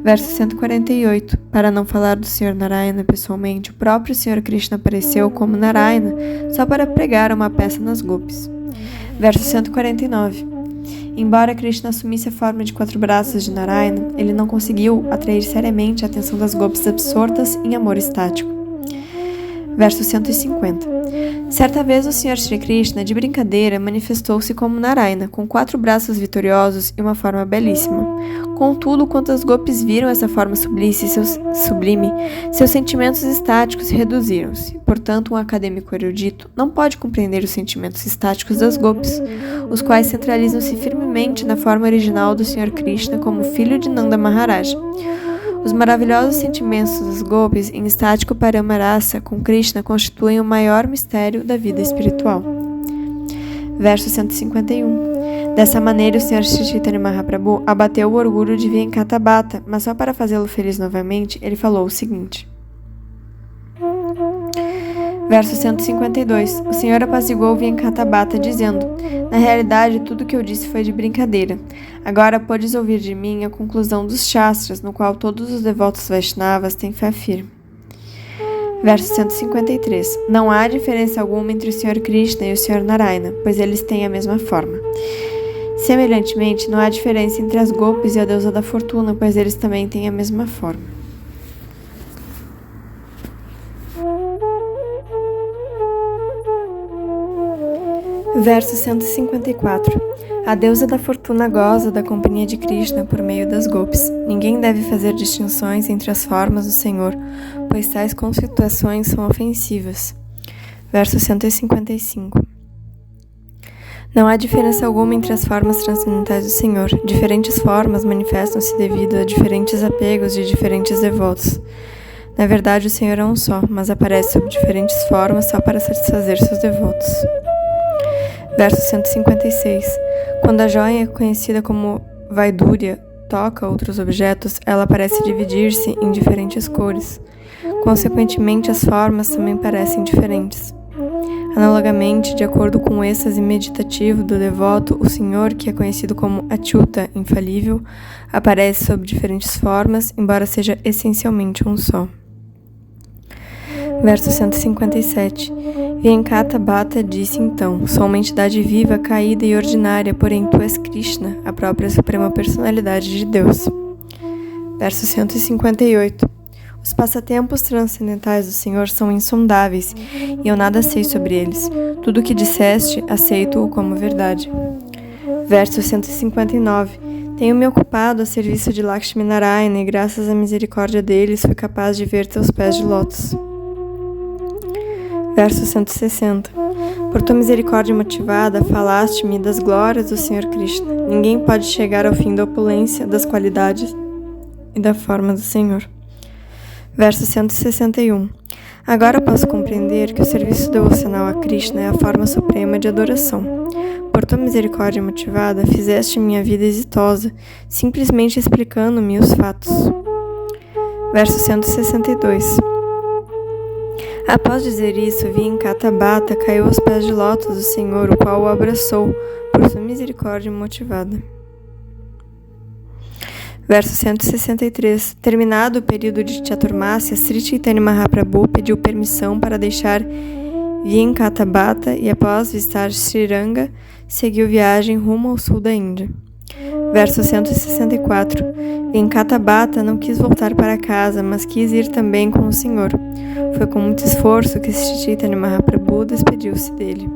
Verso 148. Para não falar do Senhor Narayana pessoalmente, o próprio Senhor Krishna apareceu como Narayana só para pregar uma peça nas gopis. Verso 149. Embora Krishna assumisse a forma de 4 braços de Narayana, ele não conseguiu atrair seriamente a atenção das gopis absortas em amor estático. Verso 150. Certa vez o Senhor Shri Krishna, de brincadeira, manifestou-se como Narayana, com 4 braços vitoriosos e uma forma belíssima. Contudo, quando as gopis viram essa forma sublime, seus sentimentos estáticos reduziram-se. Portanto, um acadêmico erudito não pode compreender os sentimentos estáticos das gopis, os quais centralizam-se firmemente na forma original do Senhor Krishna como filho de Nanda Maharaj. Os maravilhosos sentimentos das gopis em estático Paramarasa com Krishna constituem o maior mistério da vida espiritual. Verso 151. Dessa maneira, o Senhor Sri Chaitanya Mahaprabhu abateu o orgulho de Venkata Bhatta, mas só para fazê-lo feliz novamente, ele falou o seguinte. Verso 152. O Senhor apaziguou Venkata Bhatta, dizendo: na realidade, tudo o que eu disse foi de brincadeira. Agora podes ouvir de mim a conclusão dos Shastras, no qual todos os devotos Vaishnavas têm fé firme. Verso 153. Não há diferença alguma entre o Senhor Krishna e o Senhor Narayana, pois eles têm a mesma forma. Semelhantemente, não há diferença entre as Gopis e a deusa da fortuna, pois eles também têm a mesma forma. Verso 154. A deusa da fortuna goza da companhia de Krishna por meio das Gopis. Ninguém deve fazer distinções entre as formas do Senhor, pois tais conceituações são ofensivas. Verso 155. Não há diferença alguma entre as formas transcendentais do Senhor. Diferentes formas manifestam-se devido a diferentes apegos de diferentes devotos. Na verdade, o Senhor é um só, mas aparece sob diferentes formas só para satisfazer seus devotos. Verso 156. Quando a joia, conhecida como Vaidurya, toca outros objetos, ela parece dividir-se em diferentes cores. Consequentemente, as formas também parecem diferentes. Analogamente, de acordo com o êxtase meditativo do devoto, o Senhor, que é conhecido como Achyuta, infalível, aparece sob diferentes formas, embora seja essencialmente um só. Verso 157. Venkata Bhatta disse então: sou uma entidade viva, caída e ordinária, porém tu és Krishna, a própria suprema personalidade de Deus. Verso 158. Os passatempos transcendentais do Senhor são insondáveis, e eu nada sei sobre eles. Tudo o que disseste, aceito-o como verdade. Verso 159. Tenho-me ocupado a serviço de Lakshmi Narayana, e graças à misericórdia deles fui capaz de ver teus pés de lótus. Verso 160. Por tua misericórdia motivada, falaste-me das glórias do Senhor Krishna. Ninguém pode chegar ao fim da opulência, das qualidades e da forma do Senhor. Verso 161. Agora posso compreender que o serviço devocional a Krishna é a forma suprema de adoração. Por tua misericórdia motivada, fizeste minha vida exitosa, simplesmente explicando-me os fatos. Verso 162. Após dizer isso, Venkata Bhatta caiu aos pés de lótus do Senhor, o qual o abraçou por sua misericórdia motivada. Verso 163. Terminado o período de Chaturmasya, Sri Chaitanya Mahaprabhu pediu permissão para deixar Venkata Bhatta e, após visitar Sriranga, seguiu viagem rumo ao sul da Índia. Verso 164. Venkata Bhatta não quis voltar para casa, mas quis ir também com o Senhor. Foi com muito esforço que Sri Chaitanya Mahaprabhu despediu-se dele.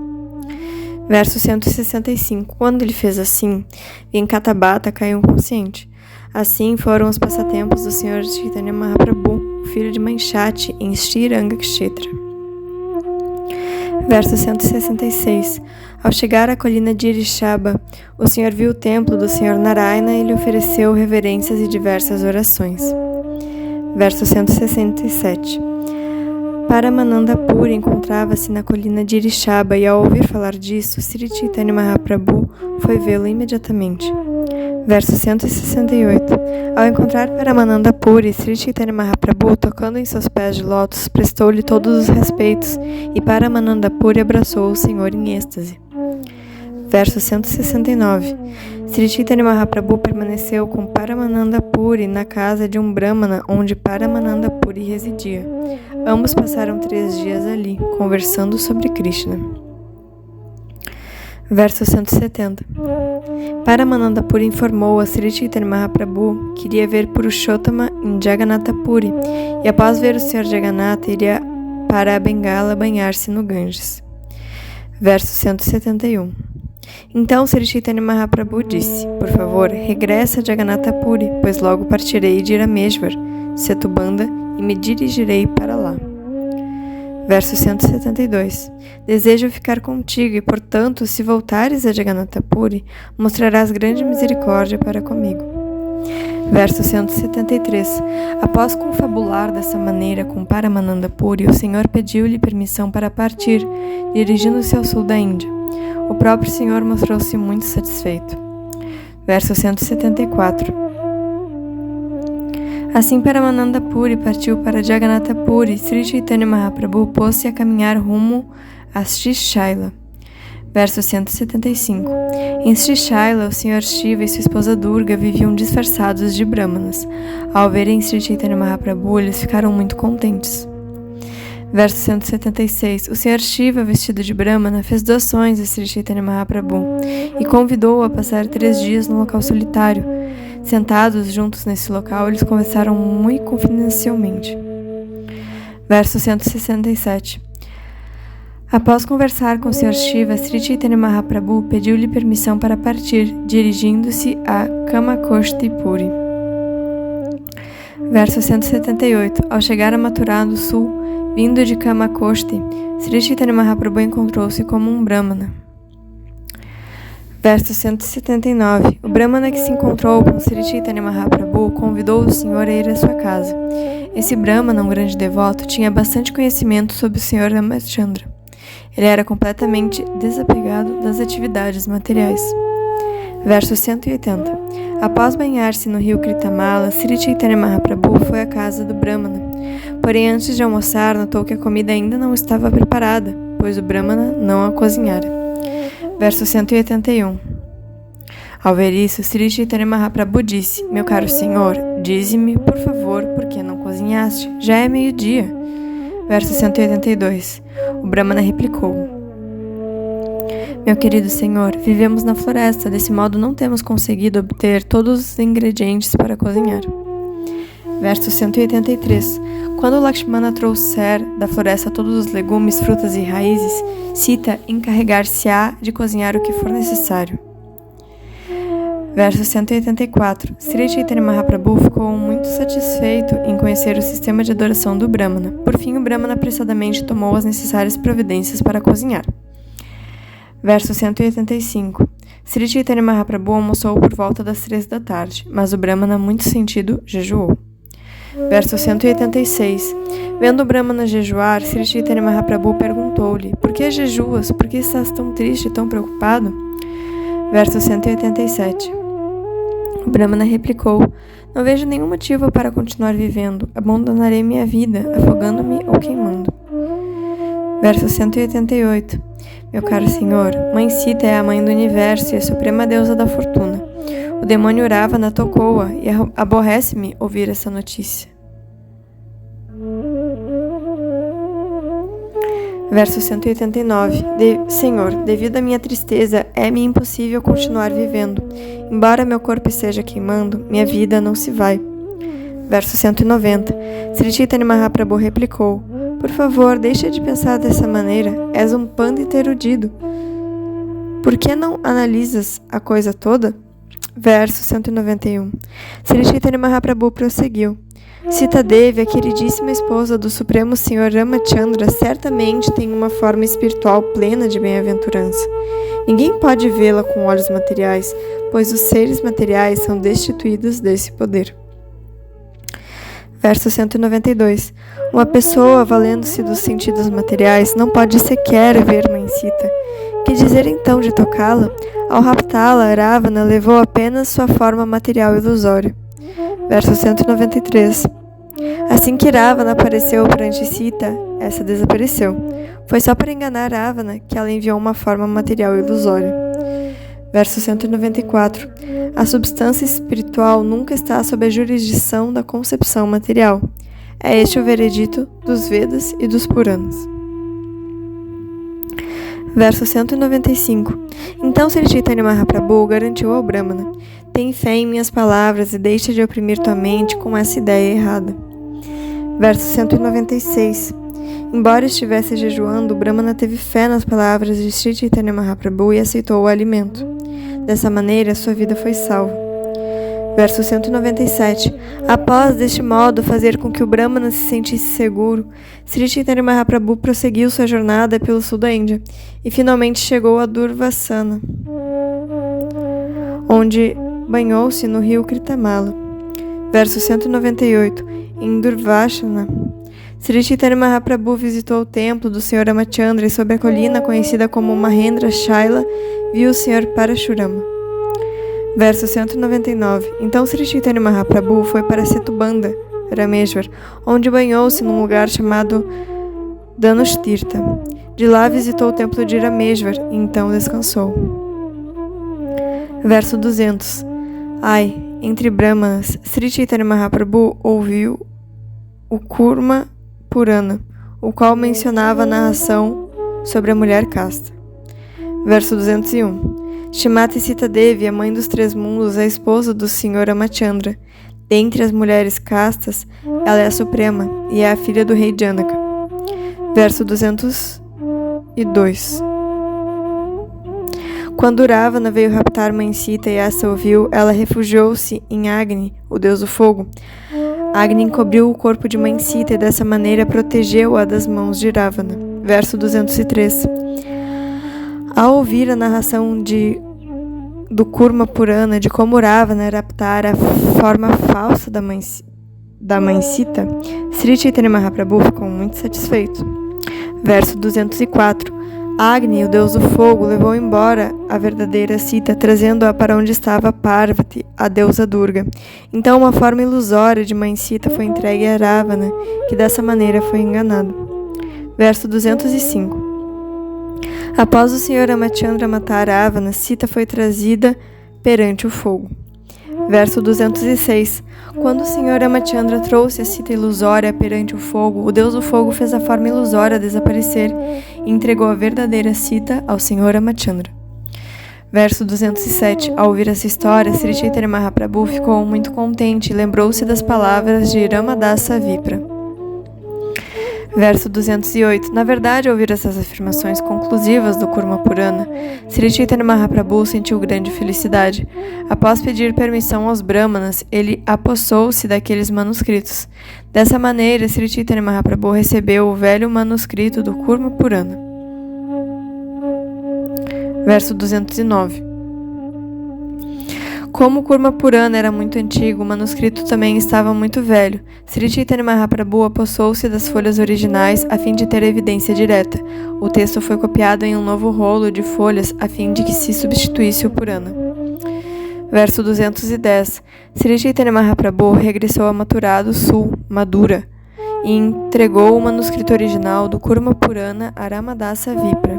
Verso 165. Quando ele fez assim, Venkata Bhatta caiu inconsciente. Assim foram os passatempos do Senhor Chaitanya Mahaprabhu, filho de Manchati, em Sriranga Kshetra. Verso 166. Ao chegar à colina de Irishaba, o Senhor viu o templo do Senhor Narayana e lhe ofereceu reverências e diversas orações. Verso 167. Paramananda Puri encontrava-se na colina de Irishaba e, ao ouvir falar disso, Sri Chaitanya Mahaprabhu foi vê-lo imediatamente. Verso 168. Ao encontrar Paramananda Puri, Sri Chaitanya Mahaprabhu, tocando em seus pés de lótus, prestou-lhe todos os respeitos e Paramananda Puri abraçou o Senhor em êxtase. Verso 169. Sri Chaitanya Mahaprabhu permaneceu com Paramananda Puri na casa de um Brahmana onde Paramananda Puri residia. Ambos passaram 3 dias ali, conversando sobre Krishna. Verso 170. Paramananda Puri informou a Sri Chaitanya Mahaprabhu que iria ver Purushottama em Jagannatha Puri e, após ver o Sr. Jagannatha, iria para a Bengala banhar-se no Ganges. Verso 171. Então Sri Chaitanya Mahaprabhu disse: por favor, regressa a Jagannatha Puri, pois logo partirei de Rameshwar, Setubanda, e me dirigirei para lá. Verso 172. Desejo ficar contigo e, portanto, se voltares a Jagannatha Puri, mostrarás grande misericórdia para comigo. Verso 173. Após confabular dessa maneira com Paramananda Puri, o Senhor pediu-lhe permissão para partir, dirigindo-se ao sul da Índia. O próprio Senhor mostrou-se muito satisfeito. Verso 174. Assim Paramananda Puri partiu para Jagannatha Puri, Sri Chaitanya Mahaprabhu pôs-se a caminhar rumo a Srishaila. Verso 175. Em Srishaila, o Sr. Shiva e sua esposa Durga viviam disfarçados de brahmanas. Ao verem Sri Chaitanya Mahaprabhu, eles ficaram muito contentes. Verso 176. O Sr. Shiva, vestido de brahmana, fez doações a Sri Chaitanya Mahaprabhu e convidou-o a passar 3 dias num local solitário. Sentados juntos nesse local, eles conversaram muito confidencialmente. Verso 167. Após conversar com o Sr. Shiva, Sri Chaitanya Mahaprabhu pediu-lhe permissão para partir, dirigindo-se a Kamakoshti Puri. Verso 178. Ao chegar a Mathura do Sul, vindo de Kamakoshti, Sri Chaitanya Mahaprabhu encontrou-se como um brahmana. Verso 179. O brahmana que se encontrou com Sri Chaitanya Mahaprabhu convidou o Senhor a ir à sua casa. Esse brahmana, um grande devoto, tinha bastante conhecimento sobre o Senhor Ramachandra. Ele era completamente desapegado das atividades materiais. Verso 180. Após banhar-se no rio Kritamala, Sri Chaitanya Mahaprabhu foi à casa do brahmana. Porém, antes de almoçar, notou que a comida ainda não estava preparada, pois o brahmana não a cozinhara. Verso 181. Ao ver isso, Sri Chaitanya Mahaprabhu disse: Meu caro senhor, dize-me, por favor, por que não cozinhaste? Já é meio-dia. Verso 182. O brahmana replicou: Meu querido senhor, vivemos na floresta, desse modo não temos conseguido obter todos os ingredientes para cozinhar. Verso 183. Quando Lakshmana trouxer da floresta todos os legumes, frutas e raízes, Sita encarregar-se-á de cozinhar o que for necessário. Verso 184. Sri Chaitanya Mahaprabhu ficou muito satisfeito em conhecer o sistema de adoração do Brahmana. Por fim, o Brahmana apressadamente tomou as necessárias providências para cozinhar. Verso 185. Sri Chaitanya Mahaprabhu almoçou por volta das 3 da tarde, mas o Brahmana, muito sentido, jejuou. Verso 186. Vendo o Brahmana jejuar, Sri Chaitanya Mahaprabhu perguntou-lhe: Por que jejuas? Por que estás tão triste e tão preocupado? Verso 187. O Brahmana replicou: Não vejo nenhum motivo para continuar vivendo. Abandonarei minha vida, afogando-me ou queimando. Verso 188. Meu caro senhor, Mãe Sita é a mãe do universo e a suprema deusa da fortuna. O demônio Ravana tocou-a e aborrece-me ouvir essa notícia. Verso 189. Senhor, devido à minha tristeza, é-me impossível continuar vivendo. Embora meu corpo esteja queimando, minha vida não se vai. Verso 190. Sri Chaitanya Mahaprabhu replicou: Por favor, deixa de pensar dessa maneira. És um pandita erudido. Por que não analisas a coisa toda? Verso 191. Sri Chaitanya Mahaprabhu prosseguiu: Sita Devi, a queridíssima esposa do Supremo Senhor Ramachandra, certamente tem uma forma espiritual plena de bem-aventurança. Ninguém pode vê-la com olhos materiais, pois os seres materiais são destituídos desse poder. Verso 192. Uma pessoa, valendo-se dos sentidos materiais, não pode sequer ver Mãe Sita. Que dizer então de tocá-la? Ao raptá-la, Ravana levou apenas sua forma material ilusória. Verso 193. Assim que Ravana apareceu perante Sita, essa desapareceu. Foi só para enganar Ravana que ela enviou uma forma material ilusória. Verso 194. A substância espiritual nunca está sob a jurisdição da concepção material. É este o veredito dos Vedas e dos Puranas. Verso 195. Então Sri Chaitanya Mahaprabhu garantiu ao Brahmana: Tem fé em minhas palavras e deixa de oprimir tua mente com essa ideia errada. Verso 196. Embora estivesse jejuando, o Brahmana teve fé nas palavras de Sri Chaitanya Mahaprabhu e aceitou o alimento. Dessa maneira, sua vida foi salva. Verso 197. Após, deste modo, fazer com que o Brahmana se sentisse seguro, Sri Chaitanya Mahaprabhu prosseguiu sua jornada pelo sul da Índia e finalmente chegou a Durvasana, onde banhou-se no rio Kritamala. Verso 198. Em Durvasana, Sri Chaitanya Mahaprabhu visitou o templo do Sr. Ramachandra e sob a colina conhecida como Mahendra Shaila viu o Sr. Parashurama. Verso 199. Então Sri Chaitanya Mahaprabhu foi para Setubanda, Rameshwar, onde banhou-se num lugar chamado Dhanushtirtha. De lá visitou o templo de Rameshwar e então descansou. Verso 200. Ai, entre Brahmanas, Sri Chaitanya Mahaprabhu ouviu o Kurma Purana, o qual mencionava a narração sobre a mulher casta. Verso 201. Shrimati Sita Devi, a mãe dos três mundos, a esposa do Sr. Ramachandra. Dentre as mulheres castas, ela é a suprema e é a filha do rei Janaka. Verso 202. Quando Ravana veio raptar mãe Sita e essa ouviu, ela refugiou-se em Agni, o deus do fogo. Agni encobriu o corpo de mãe Sita e dessa maneira protegeu-a das mãos de Ravana. Verso 203. Ao ouvir a narração do Kurma Purana de como Ravana raptara a forma falsa da mãe Sita, Sri Chaitanya Mahaprabhu ficou muito satisfeito. Verso 204. Agni, o deus do fogo, levou embora a verdadeira Sita, trazendo-a para onde estava Parvati, a deusa Durga. Então uma forma ilusória de mãe Sita foi entregue a Ravana, que dessa maneira foi enganado. Verso 205. Após o Sr. Ramachandra matar Ravana, Sita foi trazida perante o fogo. Verso 206. Quando o Sr. Ramachandra trouxe a Sita ilusória perante o fogo, o deus do fogo fez a forma ilusória desaparecer e entregou a verdadeira Sita ao Sr. Ramachandra. Verso 207. Ao ouvir essa história, Sri Chaitanya Mahaprabhu ficou muito contente e lembrou-se das palavras de Ramadasa Vipra. Verso 208. Na verdade, ao ouvir essas afirmações conclusivas do Kurma Purana, Sri Chaitanya Mahaprabhu sentiu grande felicidade. Após pedir permissão aos Brahmanas, ele apossou-se daqueles manuscritos. Dessa maneira, Sri Chaitanya Mahaprabhu recebeu o velho manuscrito do Kurma Purana. Verso 209. Como o Kurma Purana era muito antigo, o manuscrito também estava muito velho. Sri Chaitanya Mahaprabhu apossou-se das folhas originais a fim de ter evidência direta. O texto foi copiado em um novo rolo de folhas a fim de que se substituísse o Purana. Verso 210. Sri Chaitanya Mahaprabhu regressou a Mathura do Sul, Madura, e entregou o manuscrito original do Kurma Purana a Ramadasa Vipra.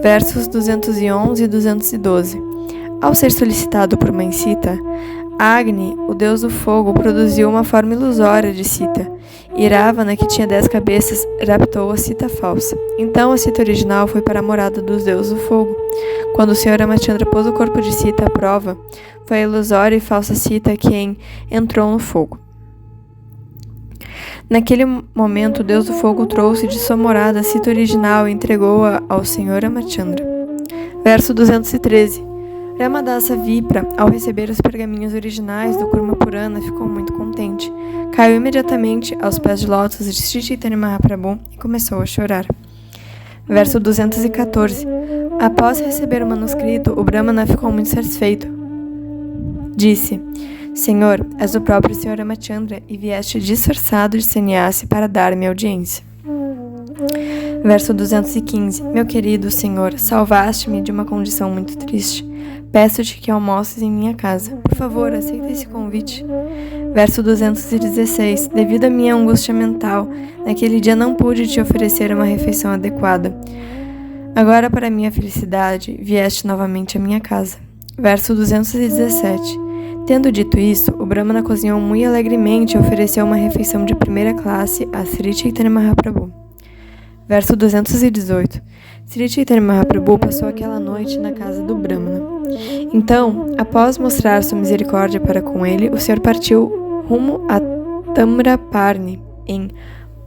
Versos 211 e 212. Ao ser solicitado por mãe Sita, Agni, o deus do fogo, produziu uma forma ilusória de Sita, e Ravana, que tinha 10 cabeças, raptou a Sita falsa. Então a Sita original foi para a morada dos deuses do fogo. Quando o Sr. Ramachandra pôs o corpo de Sita à prova, foi a ilusória e falsa Sita quem entrou no fogo. Naquele momento, o deus do fogo trouxe de sua morada a Sita original e entregou-a ao Sr. Ramachandra. Verso 213. Ramadasa Vipra, ao receber os pergaminhos originais do Kurma Purana, ficou muito contente. Caiu imediatamente aos pés de lótus de Sri Chaitanya Mahaprabhu e começou a chorar. Verso 214. Após receber o manuscrito, o Brahmana ficou muito satisfeito. Disse: Senhor, és o próprio Sr. Ramachandra e vieste disfarçado de sannyasi para dar-me audiência. Verso 215. Meu querido Senhor, salvaste-me de uma condição muito triste. Peço-te que almoces em minha casa. Por favor, aceita esse convite. Verso 216. Devido à minha angústia mental, naquele dia não pude te oferecer uma refeição adequada. Agora, para minha felicidade, vieste novamente à minha casa. Verso 217. Tendo dito isso, o Brahmana cozinhou muito alegremente e ofereceu uma refeição de primeira classe a Sri Chaitanya Mahaprabhu. Verso 218. Sri Chaitanya Mahaprabhu passou aquela noite na casa do Brahmana. Então, após mostrar sua misericórdia para com ele, o Senhor partiu rumo a Tamraparni, em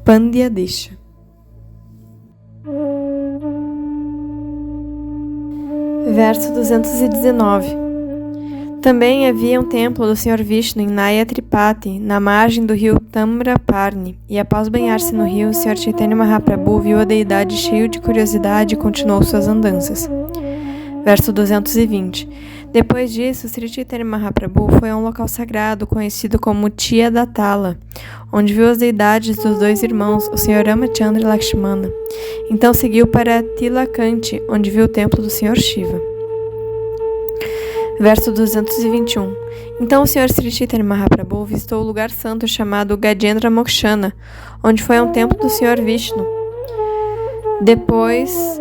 Pandyadesha. Verso 219. Também havia um templo do Sr. Vishnu em Naya Tripati, na margem do rio Tamraparni, e após banhar-se no rio, o Sr. Chaitanya Mahaprabhu viu a deidade cheio de curiosidade e continuou suas andanças. Verso 220. Depois disso, Sri Chaitanya Mahaprabhu foi a um local sagrado conhecido como Tia da Tala, onde viu as deidades dos dois irmãos, o Sr. Ramachandra e Lakshmana. Então seguiu para Tilakanti, onde viu o templo do Sr. Shiva. Verso 221. Então o Sr. Sri Chaitanya Mahaprabhu visitou o lugar santo chamado Gajendra Mokshana, onde foi um templo do Sr. Vishnu. Depois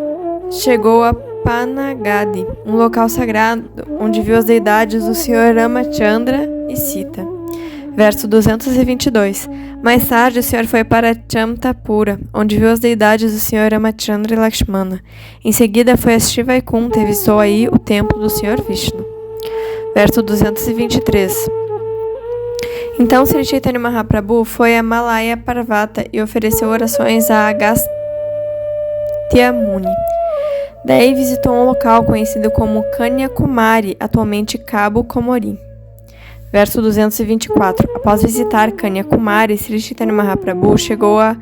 chegou a Panagadi, um local sagrado, onde viu as deidades do Sr. Ramachandra e Sita. Verso 222. Mais tarde, o Senhor foi para Chamtapura, onde viu as deidades do Sr. Ramachandra e Lakshmana. Em seguida, foi a Srivaikuntha e visitou aí o templo do Sr. Vishnu. Verso 223. Então, Sri Chaitanya Mahaprabhu foi a Malaya Parvata e ofereceu orações a Agastya Muni. Daí visitou um local conhecido como Kanyakumari, atualmente Cabo Komorim. Verso 224. Após visitar Kanyakumari, Sri Chaitanya Mahaprabhu chegou a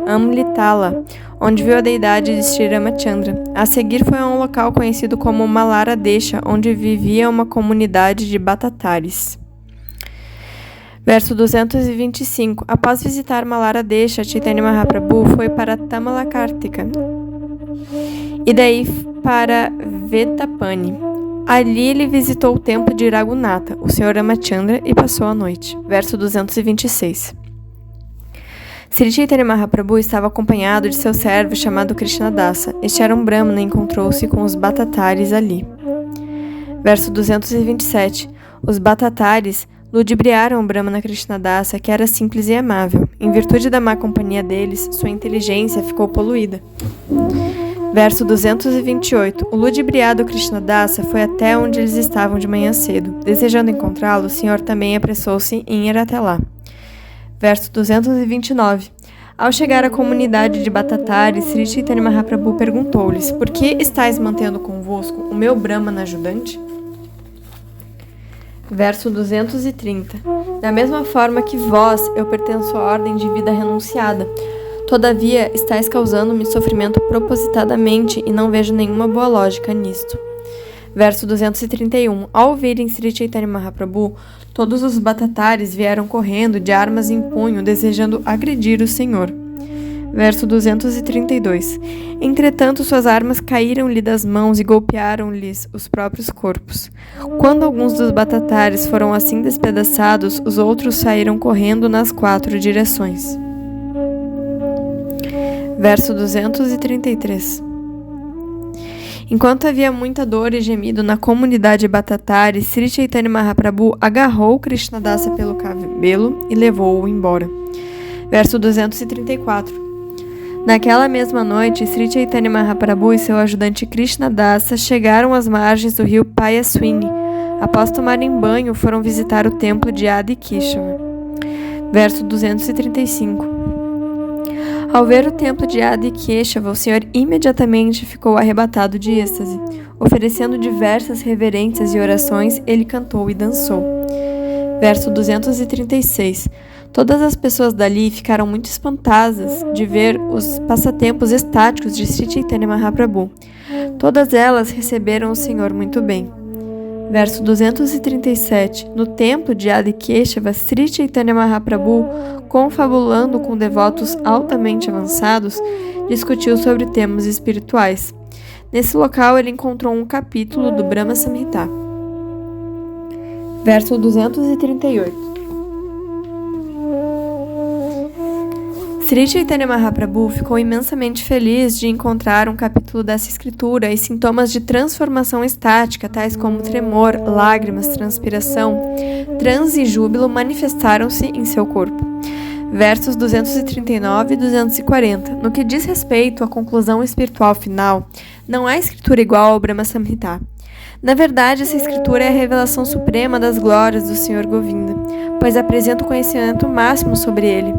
Amlitala, onde viu a deidade de Sri Ramachandra. A seguir foi a um local conhecido como Malara Desha, onde vivia uma comunidade de Batataris. Verso 225. Após visitar Malara Desha, Chaitanya Mahaprabhu foi para Tamalakartika e daí para Vetapani. Ali ele visitou o templo de Raghunatha, o Sr. Ramachandra, e passou a noite. Verso 226. Sri Chaitanya Mahaprabhu estava acompanhado de seu servo chamado Krishnadasa. Este era um brahmana e encontrou-se com os Batataris ali. Verso 227. Os Batataris ludibriaram o brahmana Krishnadasa, que era simples e amável. Em virtude da má companhia deles, sua inteligência ficou poluída. Verso 228. O ludibriado Krishnadasa foi até onde eles estavam de manhã cedo. Desejando encontrá-lo, o Senhor também apressou-se em ir até lá. Verso 229. Ao chegar à comunidade de Batataris, Sri Chaitanya Mahaprabhu perguntou-lhes: Por que estáis mantendo convosco o meu brahmana ajudante? Verso 230. Da mesma forma que vós, eu pertenço à ordem de vida renunciada. Todavia, estáis causando-me sofrimento propositadamente e não vejo nenhuma boa lógica nisto. Verso 231. Ao ouvirem Sri Chaitanya Mahaprabhu, todos os Batataris vieram correndo de armas em punho, desejando agredir o Senhor. Verso 232. Entretanto, suas armas caíram-lhe das mãos e golpearam-lhes os próprios corpos. Quando alguns dos Batataris foram assim despedaçados, os outros saíram correndo nas 4 direções. Verso 233. Enquanto havia muita dor e gemido na comunidade Batatari, Sri Chaitanya Mahaprabhu agarrou Krishnadasa pelo cabelo e levou-o embora. Verso 234. Naquela mesma noite, Sri Chaitanya Mahaprabhu e seu ajudante Krishnadasa chegaram às margens do rio Payaswini. Após tomarem banho, foram visitar o templo de Adi Keshava. Verso 235. Ao ver o templo de Adi Keshava, o Senhor imediatamente ficou arrebatado de êxtase. Oferecendo diversas reverências e orações, ele cantou e dançou. Verso 236. Todas as pessoas dali ficaram muito espantadas de ver os passatempos estáticos de Sri Chaitanya Mahaprabhu. Todas elas receberam o Senhor muito bem. Verso 237. No templo de Adi Keshava, Sri Chaitanya Mahaprabhu, confabulando com devotos altamente avançados, discutiu sobre temas espirituais. Nesse local, ele encontrou um capítulo do Brahma Samhita. Verso 238. Sri Chaitanya Mahaprabhu ficou imensamente feliz de encontrar um capítulo dessa escritura e sintomas de transformação estática, tais como tremor, lágrimas, transpiração, transe e júbilo manifestaram-se em seu corpo. Versos 239 e 240. No que diz respeito à conclusão espiritual final, não há escritura igual ao Brahma Samhita. Na verdade, essa escritura é a revelação suprema das glórias do Sr. Govinda, pois apresenta o conhecimento máximo sobre ele.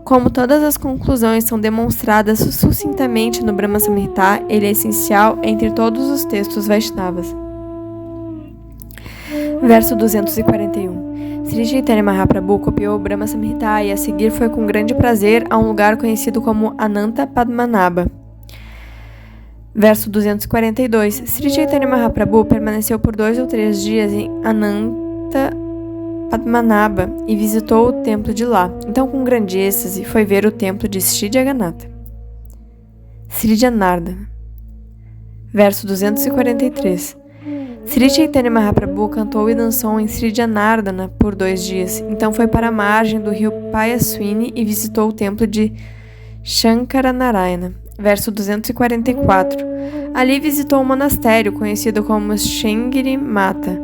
Como todas as conclusões são demonstradas sucintamente no Brahma Samhita, ele é essencial entre todos os textos Vaishnavas. Verso 241. Sri Chaitanya Mahaprabhu copiou o Brahma Samhita e a seguir foi com grande prazer a um lugar conhecido como Ananta Padmanabha. Verso 242. Sri Chaitanya Mahaprabhu permaneceu por 2 ou 3 dias em Ananta Padmanabha e visitou o templo de lá. Então, com grande êxtase, foi ver o templo de Sri Jagannatha. Sri Janardana. Verso 243. Sri Chaitanya Mahaprabhu cantou e dançou em Sri Janardana por 2 dias. Então foi para a margem do rio Payaswini e visitou o templo de Shankaranarayana. Verso 244. Ali visitou um monastério conhecido como Shengiri Mata,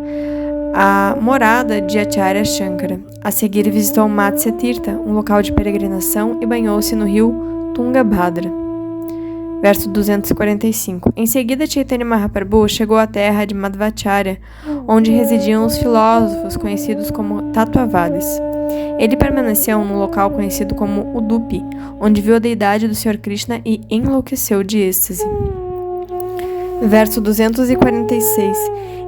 a morada de Acharya Shankara. A seguir visitou Matsya Tirtha, um local de peregrinação, e banhou-se no rio Tungabhadra. Verso 245. Em seguida, Chaitanya Mahaprabhu chegou à terra de Madhvacharya, onde residiam os filósofos conhecidos como Tattvavadis. Ele permaneceu num local conhecido como Udupi, onde viu a deidade do Sr. Krishna e enlouqueceu de êxtase. Verso 246.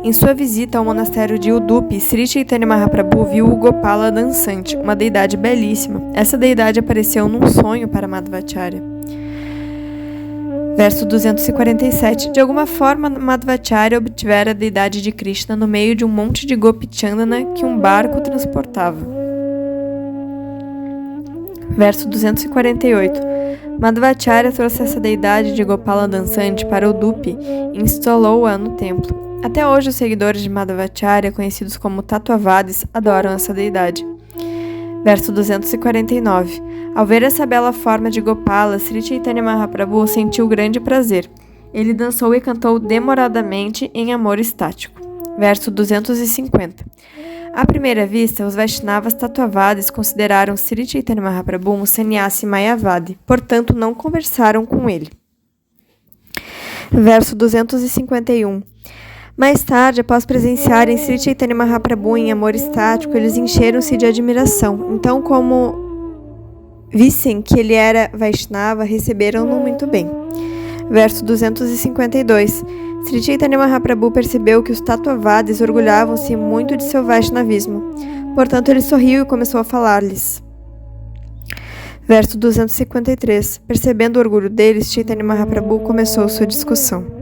Em sua visita ao monastério de Udupi, Sri Chaitanya Mahaprabhu viu o Gopala dançante, uma deidade belíssima. Essa deidade apareceu num sonho para Madhvacharya. Verso 247. De alguma forma, Madhvacharya obtivera a deidade de Krishna no meio de um monte de Gopi Chandana que um barco transportava. Verso 248. Madhvacharya trouxe essa deidade de Gopala dançante para Udupi e instalou-a no templo. Até hoje, os seguidores de Madhvacharya, conhecidos como Tattvavadis, adoram essa deidade. Verso 249. Ao ver essa bela forma de Gopala, Sri Chaitanya Mahaprabhu sentiu grande prazer. Ele dançou e cantou demoradamente em amor estático. Verso 250. À primeira vista, os Vaishnavas Tattvavadis consideraram Sri Chaitanya Mahaprabhu um sannyasi mayavadi, portanto não conversaram com ele. Verso 251. Mais tarde, após presenciarem Sri Chaitanya Mahaprabhu em amor estático, eles encheram-se de admiração. Então, como vissem que ele era Vaishnava, receberam-no muito bem. Verso 252. Sri Chaitanya Mahaprabhu percebeu que os Tattvavadis orgulhavam-se muito de seu Vaishnavismo. Portanto, ele sorriu e começou a falar-lhes. Verso 253. Percebendo o orgulho deles, Chaitanya Mahaprabhu começou sua discussão.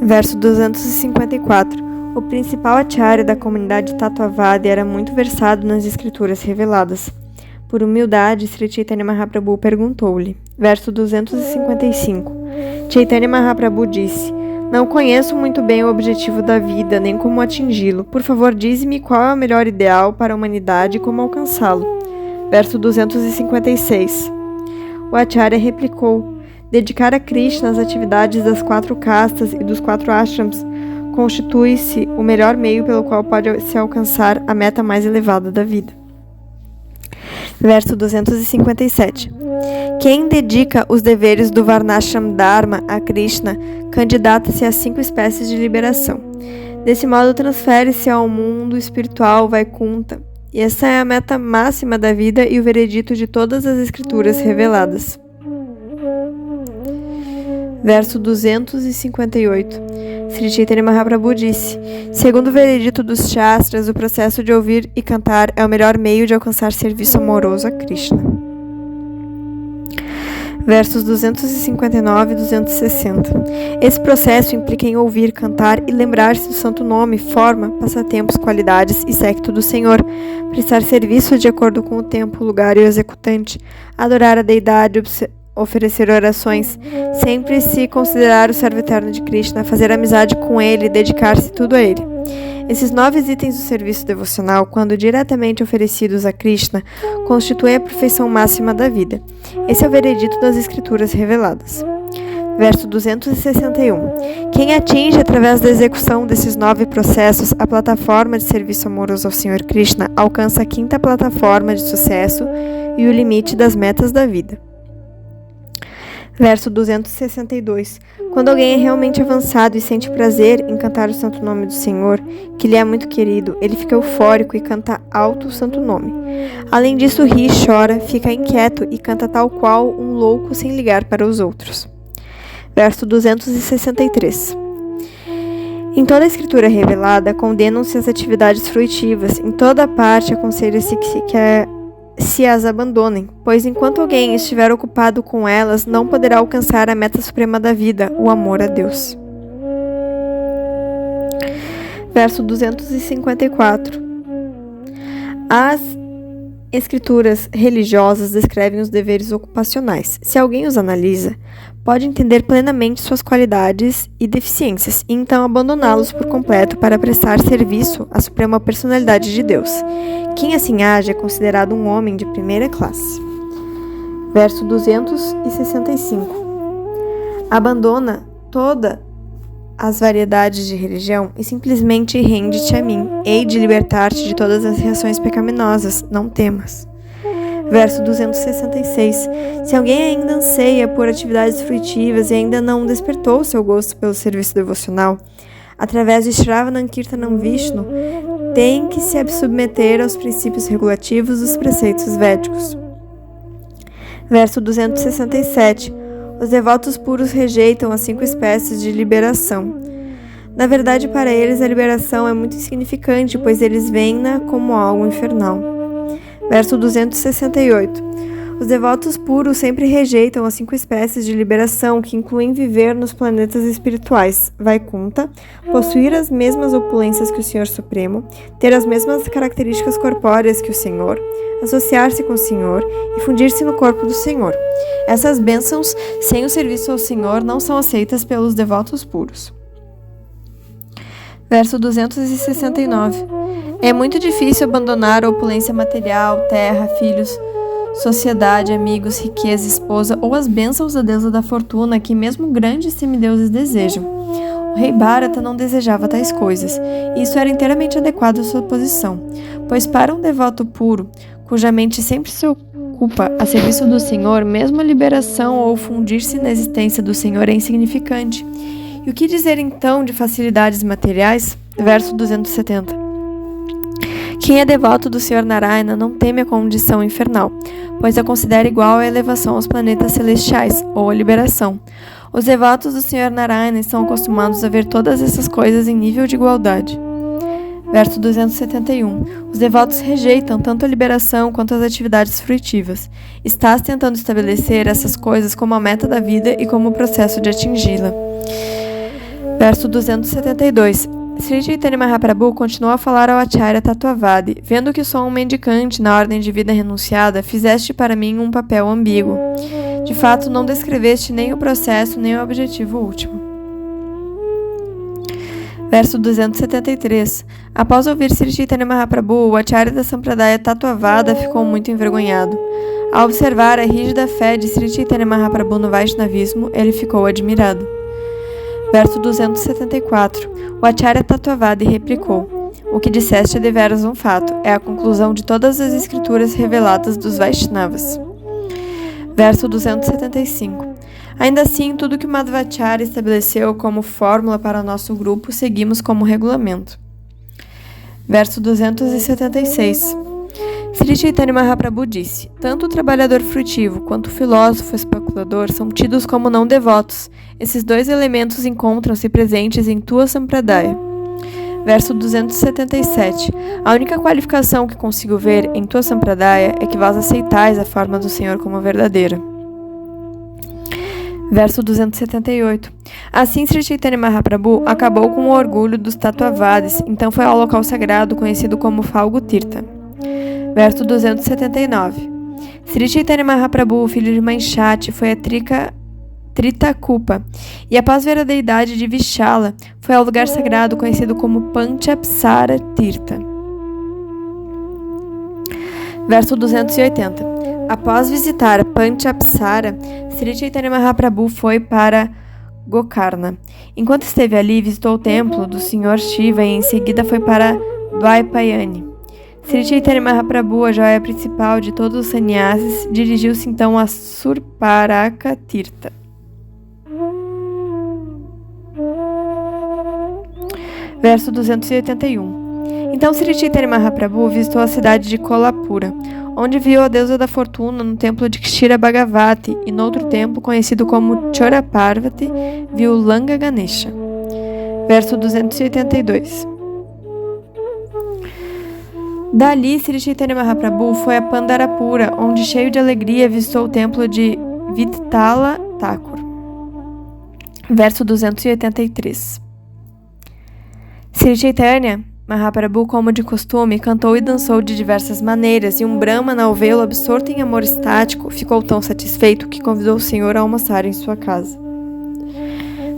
Verso 254. O principal acharya da comunidade Tattvavadi era muito versado nas escrituras reveladas. Por humildade, Sri Chaitanya Mahaprabhu perguntou-lhe. Verso 255. Chaitanya Mahaprabhu disse: Não conheço muito bem o objetivo da vida, nem como atingi-lo. Por favor, dize-me qual é o melhor ideal para a humanidade e como alcançá-lo. Verso 256. O acharya replicou: Dedicar a Krishna as atividades das 4 castas e dos 4 ashrams constitui-se o melhor meio pelo qual pode-se alcançar a meta mais elevada da vida. Verso 257. Quem dedica os deveres do Varnashram Dharma a Krishna candidata-se a 5 espécies de liberação. Desse modo, transfere-se ao mundo espiritual Vaikuntha. E essa é a meta máxima da vida e o veredito de todas as escrituras reveladas. Verso 258. Sri Chaitanya Mahaprabhu disse: Segundo o veredito dos Shastras, o processo de ouvir e cantar é o melhor meio de alcançar serviço amoroso a Krishna. Versos 259 e 260. Esse processo implica em ouvir, cantar e lembrar-se do santo nome, forma, passatempos, qualidades e séquito do Senhor, prestar serviço de acordo com o tempo, lugar e o executante, adorar a deidade, oferecer orações, sempre se considerar o servo eterno de Krishna, fazer amizade com ele e dedicar-se tudo a ele. Esses 9 itens do serviço devocional, quando diretamente oferecidos a Krishna, constituem a perfeição máxima da vida. Esse é o veredito das escrituras reveladas. Verso 261. Quem atinge através da execução desses 9 processos a plataforma de serviço amoroso ao Sr. Krishna alcança a 5ª plataforma de sucesso e o limite das metas da vida. Verso 262. Quando alguém é realmente avançado e sente prazer em cantar o santo nome do Senhor, que lhe é muito querido, ele fica eufórico e canta alto o santo nome. Além disso, ri, chora, fica inquieto e canta tal qual um louco sem ligar para os outros. Verso 263. Em toda a escritura revelada, condenam-se as atividades fruitivas. Em toda parte, aconselha-se que se as abandonem, pois enquanto alguém estiver ocupado com elas, não poderá alcançar a meta suprema da vida, o amor a Deus. Verso 254. As Escrituras religiosas descrevem os deveres ocupacionais. Se alguém os analisa, pode entender plenamente suas qualidades e deficiências e então abandoná-los por completo para prestar serviço à suprema personalidade de Deus. Quem assim age é considerado um homem de primeira classe. Verso 265. Abandona toda as variedades de religião e simplesmente rende-te a mim. Hei de libertar-te de todas as reações pecaminosas, não temas. Verso 266. Se alguém ainda anseia por atividades fruitivas e ainda não despertou seu gosto pelo serviço devocional, através de Shravanam Kirtanam Vishnu, tem que se submeter aos princípios regulativos dos preceitos védicos. Verso 267. Os devotos puros rejeitam as 5 espécies de liberação. Na verdade, para eles, a liberação é muito insignificante, pois eles veem-na como algo infernal. Verso 268. Os devotos puros sempre rejeitam as 5 espécies de liberação, que incluem viver nos planetas espirituais, Vaikunta, possuir as mesmas opulências que o Senhor Supremo, ter as mesmas características corpóreas que o Senhor, associar-se com o Senhor e fundir-se no corpo do Senhor. Essas bênçãos, sem o serviço ao Senhor, não são aceitas pelos devotos puros. Verso 269. É muito difícil abandonar a opulência material, terra, filhos, sociedade, amigos, riqueza, esposa ou as bênçãos da deusa da fortuna que mesmo grandes semideuses desejam. O rei Bharata não desejava tais coisas, e isso era inteiramente adequado à sua posição, pois para um devoto puro, cuja mente sempre se ocupa a serviço do Senhor, mesmo a liberação ou fundir-se na existência do Senhor é insignificante. E o que dizer então de facilidades materiais? Verso 270. Quem é devoto do Senhor Narayana não teme a condição infernal, pois a considera igual à elevação aos planetas celestiais, ou à liberação. Os devotos do Senhor Narayana estão acostumados a ver todas essas coisas em nível de igualdade. Verso 271. Os devotos rejeitam tanto a liberação quanto as atividades fruitivas. Estás tentando estabelecer essas coisas como a meta da vida e como o processo de atingi-la. Verso 272. Sri Chaitanya Mahaprabhu continuou a falar ao Acharya Tattvavadi: vendo que sou um mendicante na ordem de vida renunciada, fizeste para mim um papel ambíguo. De fato, não descreveste nem o processo, nem o objetivo último. Verso 273. Após ouvir Sri Chaitanya Mahaprabhu, o Acharya da Sampradaya Tattvavada ficou muito envergonhado. Ao observar a rígida fé de Sri Chaitanya Mahaprabhu no Vaishnavismo, ele ficou admirado. Verso 274. O Acharya Tattvavadi replicou: o que disseste é deveras um fato, é a conclusão de todas as escrituras reveladas dos Vaishnavas. Verso 275. Ainda assim, tudo que o Madhvacharya estabeleceu como fórmula para o nosso grupo, seguimos como regulamento. Verso 276. Sri Chaitanya Mahaprabhu disse: tanto o trabalhador frutivo quanto o filósofo especulador são tidos como não devotos. Esses 2 elementos encontram-se presentes em tua Sampradaya. Verso 277. A única qualificação que consigo ver em tua Sampradaya é que vós aceitais a forma do Senhor como verdadeira. Verso 278. Assim Sri Chaitanya Mahaprabhu acabou com o orgulho dos Tattvavadis, então foi ao local sagrado conhecido como Falgu Tirtha. Verso 279. Sri Chaitanya Mahaprabhu, filho de Manchati, foi a Tritakupa, e após ver a deidade de Vishala, foi ao lugar sagrado conhecido como Panchapsara Tirtha. Verso 280. Após visitar Panchapsara, Sri Chaitanya Mahaprabhu foi para Gokarna. Enquanto esteve ali, visitou o templo do Senhor Shiva e em seguida foi para Dvaipayani. Sri Chaitanya Mahaprabhu, a joia principal de todos os sannyasis, dirigiu-se então a Surparaka Tirtha. Verso 281. Então Sri Chaitanya Mahaprabhu visitou a cidade de Kolhapura, onde viu a deusa da fortuna no templo de Kshira Bhagavati e no outro templo conhecido como Chora Parvati, viu Langa Ganesha. Verso 282. Dali, Sri Chaitanya Mahaprabhu foi a Pandarapura, onde, cheio de alegria, visitou o templo de Vittala Thakur. Verso 283. Sri Chaitanya Mahaprabhu, como de costume, cantou e dançou de diversas maneiras, e um Brahmana, ao vê-lo absorto em amor estático, ficou tão satisfeito que convidou o Senhor a almoçar em sua casa.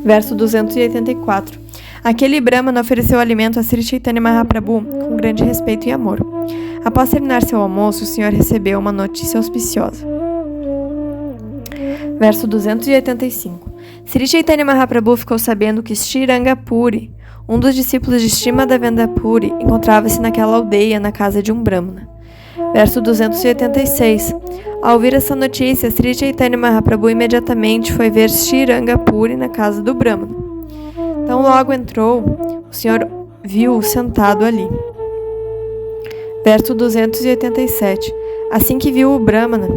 Verso 284. Aquele Brahmana ofereceu alimento a Sri Chaitanya Mahaprabhu com grande respeito e amor. Após terminar seu almoço, o Senhor recebeu uma notícia auspiciosa. Verso 285. Sri Chaitanya Mahaprabhu ficou sabendo que Sriranga Puri, um dos discípulos de Shrimadevendra Puri, encontrava-se naquela aldeia na casa de um Brahmana. Verso 286. Ao ouvir essa notícia, Sri Chaitanya Mahaprabhu imediatamente foi ver Sriranga Puri na casa do Brahmana. Então logo entrou, o Senhor viu-o sentado ali. Verso 287. Assim que viu o Brahmana,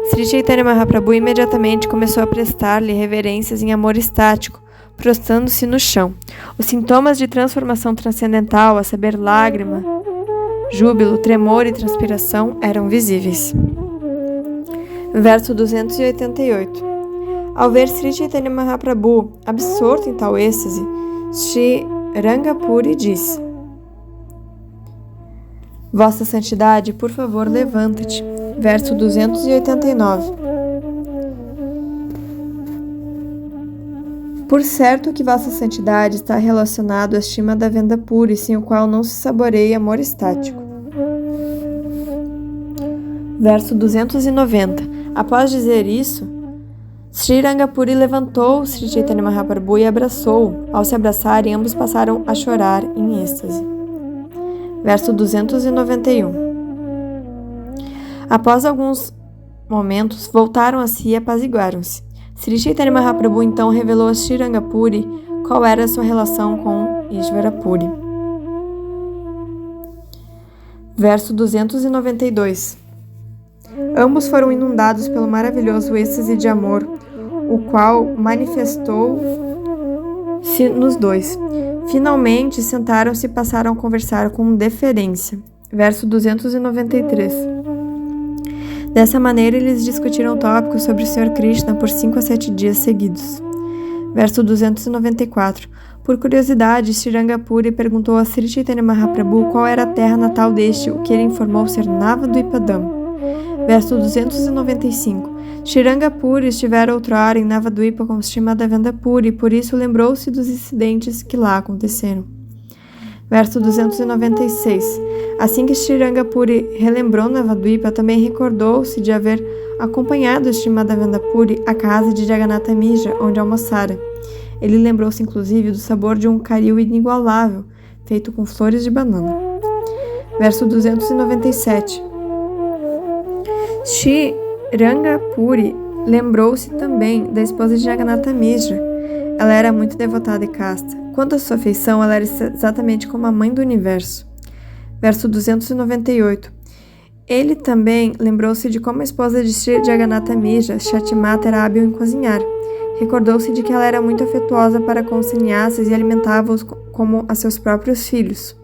Sri Chaitanya Mahaprabhu imediatamente começou a prestar-lhe reverências em amor estático, prostrando-se no chão. Os sintomas de transformação transcendental, a saber, lágrima, júbilo, tremor e transpiração, eram visíveis. Verso 288. Ao ver Sri Chaitanya Mahaprabhu absorto em tal êxtase, Sriranga Puri disse: Vossa Santidade, por favor, levanta-te. Verso 289. Por certo que Vossa Santidade está relacionado a Shrimadevendra Puri, sem o qual não se saboreia amor estático. Verso 290. Após dizer isso, Sriranga Puri levantou Sri Chaitanya Mahaprabhu e abraçou-o. Ao se abraçarem, ambos passaram a chorar em êxtase. Verso 291. Após alguns momentos, voltaram a si e apaziguaram-se. Sri Chaitanya Mahaprabhu então revelou a Sriranga Puri qual era a sua relação com Ishvara Puri. Verso 292. Ambos foram inundados pelo maravilhoso êxtase de amor, o qual manifestou-se nos dois. Finalmente, sentaram-se e passaram a conversar com deferência. Verso 293. Dessa maneira, eles discutiram tópicos sobre o Sr. Krishna por 5 a 7 dias seguidos. Verso 294. Por curiosidade, Sriranga Puri perguntou a Sri Chaitanya Mahaprabhu qual era a terra natal deste, o que ele informou ser Navadvipadam. Verso 295. Sriranga Puri estivera outrora em Navadvipa com Shrimadevendra Puri, por isso lembrou-se dos incidentes que lá aconteceram. Verso 296. Assim que Sriranga Puri relembrou Navadvipa, também recordou-se de haver acompanhado Shrimadevendra Puri à casa de Jagannatha Mishra, onde almoçara. Ele lembrou-se inclusive do sabor de um caril inigualável, feito com flores de banana. Verso 297. Sriranga Puri lembrou-se também da esposa de Jagannatha Mishra. Ela era muito devotada e casta. Quanto à sua afeição, ela era exatamente como a mãe do universo. Verso 298. Ele também lembrou-se de como a esposa de Sri Jagannatha Mishra, Shatimata, era hábil em cozinhar. Recordou-se de que ela era muito afetuosa para com os sannyasas e alimentava-os como a seus próprios filhos.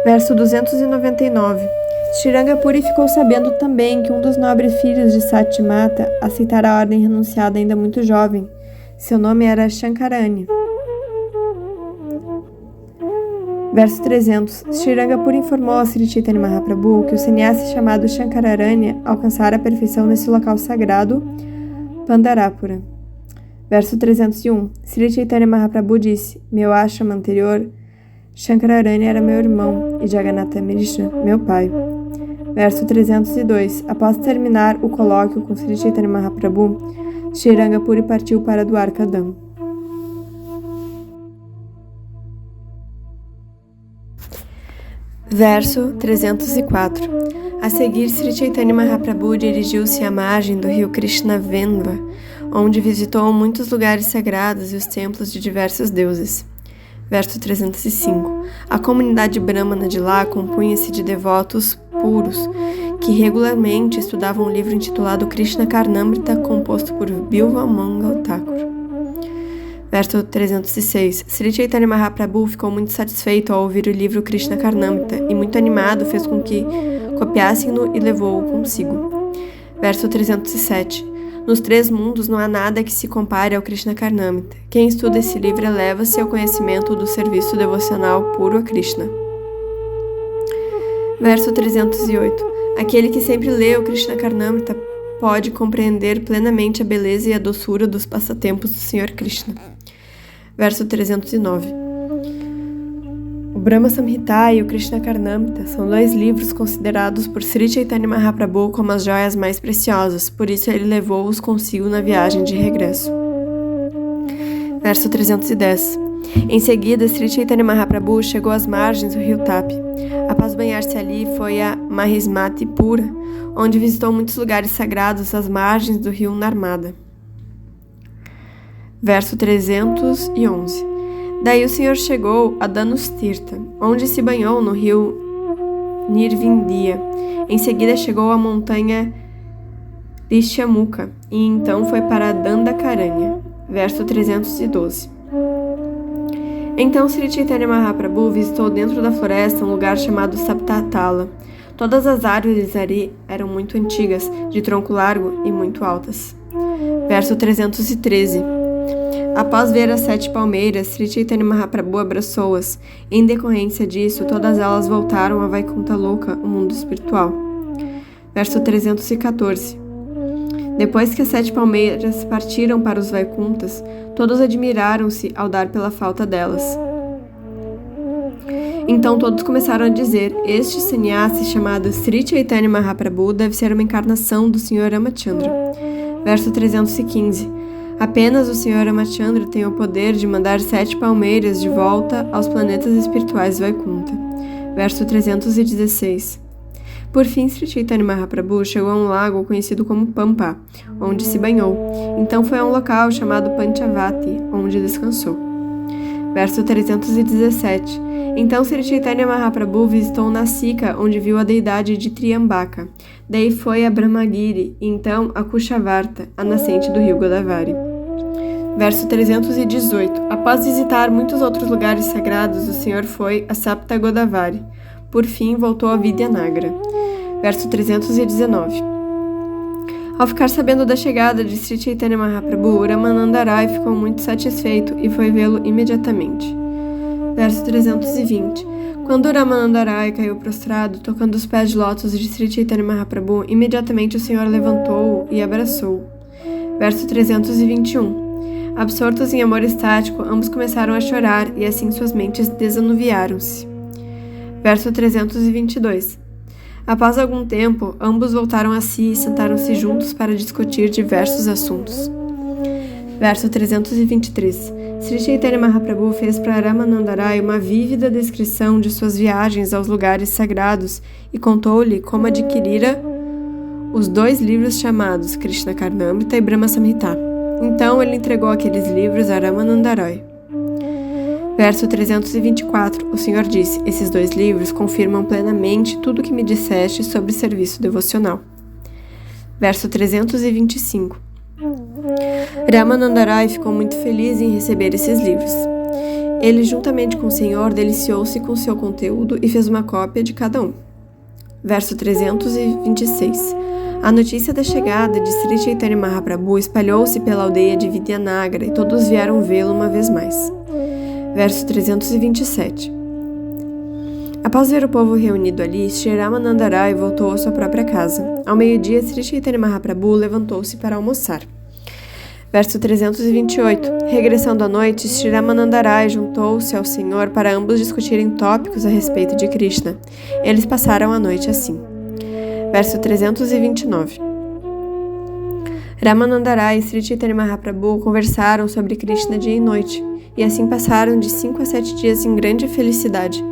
Verso 299. Sriranga Puri ficou sabendo também que um dos nobres filhos de Satimata aceitara a ordem renunciada ainda muito jovem. Seu nome era Shankarani. Verso 300. Sriranga Puri informou a Sri Chaitanya Mahaprabhu que o sannyasi chamado Shankararanya alcançara a perfeição nesse local sagrado, Pandarapura. Verso 301. Sri Chaitanya Mahaprabhu disse: Meu ashrama anterior, Shankararanya era meu irmão e Jagannatha Mishra, meu pai. Verso 302. Após terminar o colóquio com Sri Chaitanya Mahaprabhu, Sriranga Puri partiu para Dwarkadam. Verso 304. A seguir, Sri Chaitanya Mahaprabhu dirigiu-se à margem do rio Krishnavendra, onde visitou muitos lugares sagrados e os templos de diversos deuses. Verso 305. A comunidade brahmana de lá compunha-se de devotos puros, que regularmente estudavam um livro intitulado Krishna Karnamrita, composto por Bilva Mangal Thakur. Verso 306. Sri Chaitanya Mahaprabhu ficou muito satisfeito ao ouvir o livro Krishna Karnamrita e, muito animado, fez com que copiassem-no e levou-o consigo. Verso 307. Nos 3 mundos não há nada que se compare ao Krishna Karnamrita. Quem estuda esse livro eleva-se ao conhecimento do serviço devocional puro a Krishna. Verso 308. Aquele que sempre lê o Krishna Karnamrita pode compreender plenamente a beleza e a doçura dos passatempos do Senhor Krishna. Verso 309. O Brahma Samhita e o Krishna Karnamrita são 2 livros considerados por Sri Chaitanya Mahaprabhu como as joias mais preciosas, por isso ele levou-os consigo na viagem de regresso. Verso 310. Em seguida, Sri Chaitanya Mahaprabhu chegou às margens do rio Tapi. Após banhar-se ali, foi a Mahismati Pura, onde visitou muitos lugares sagrados às margens do rio Narmada. Verso 311. Daí o Senhor chegou a Danustirtha, onde se banhou no rio Nirvindiya. Em seguida chegou à montanha Rishyamukha e então foi para Dandakaranya. Verso 312. Então Sri Chaitanya Mahaprabhu visitou dentro da floresta um lugar chamado Saptatala. Todas as árvores ali eram muito antigas, de tronco largo e muito altas. Verso 313. Após ver as 7 palmeiras, Sri Chaitanya Mahaprabhu abraçou-as. Em decorrência disso, todas elas voltaram a Vaikuntha Loka, o mundo espiritual. Verso 314. Depois que as 7 palmeiras partiram para os Vaikunthas, todos admiraram-se ao dar pela falta delas. Então todos começaram a dizer: este sannyasi chamado Sri Chaitanya Mahaprabhu deve ser uma encarnação do Sr. Ramachandra. Verso 315. Apenas o Sr. Ramachandra tem o poder de mandar 7 palmeiras de volta aos planetas espirituais Vaikuntha. Verso 316. Por fim, Sri Chaitanya Mahaprabhu chegou a um lago conhecido como Pampa, onde se banhou. Então foi a um local chamado Panchavati, onde descansou. Verso 317. Então Sri Chaitanya Mahaprabhu visitou Nasika, onde viu a deidade de Triambaka. Daí foi a Brahmagiri e então a Kushavarta, a nascente do rio Godavari. Verso 318. Após visitar muitos outros lugares sagrados, o Senhor foi a Sapta Godavari. Por fim, voltou a Vidyanagra. Verso 319. Ao ficar sabendo da chegada de Sri Chaitanya Mahaprabhu, Ramananda Rai ficou muito satisfeito e foi vê-lo imediatamente. Verso 320. Quando Ramananda Rai caiu prostrado, tocando os pés de lótus de Sri Chaitanya Mahaprabhu, imediatamente o Senhor levantou-o e abraçou-o. Verso 321. Absortos em amor estático, ambos começaram a chorar e assim suas mentes desanuviaram-se. Verso 322. Após algum tempo, ambos voltaram a si e sentaram-se juntos para discutir diversos assuntos. Verso 323. Sri Chaitanya Mahaprabhu fez para Ramananda Rai uma vívida descrição de suas viagens aos lugares sagrados e contou-lhe como adquirira os 2 livros chamados Krishna Karnamrita e Brahma Samhita. Então ele entregou aqueles livros a Ramananda Rai. Verso 324. O Senhor disse: esses 2 livros confirmam plenamente tudo o que me disseste sobre serviço devocional. Verso 325. Ramananda Rai ficou muito feliz em receber esses livros. Ele, juntamente com o Senhor, deliciou-se com seu conteúdo e fez uma cópia de cada um. Verso 326. A notícia da chegada de Sri Chaitanya Mahaprabhu espalhou-se pela aldeia de Vidyanagra e todos vieram vê-lo uma vez mais. Verso 327. Após ver o povo reunido ali, Sri Ramananda Rai voltou à sua própria casa. Ao meio-dia, Sri Chaitanya Mahaprabhu levantou-se para almoçar. Verso 328. Regressando à noite, Sri Ramananda Rai juntou-se ao Senhor para ambos discutirem tópicos a respeito de Krishna. Eles passaram a noite assim. Verso 329. Ramananda Rai e Sri Chaitanya Mahaprabhu conversaram sobre Krishna dia e noite, e assim passaram de 5 a 7 dias em grande felicidade.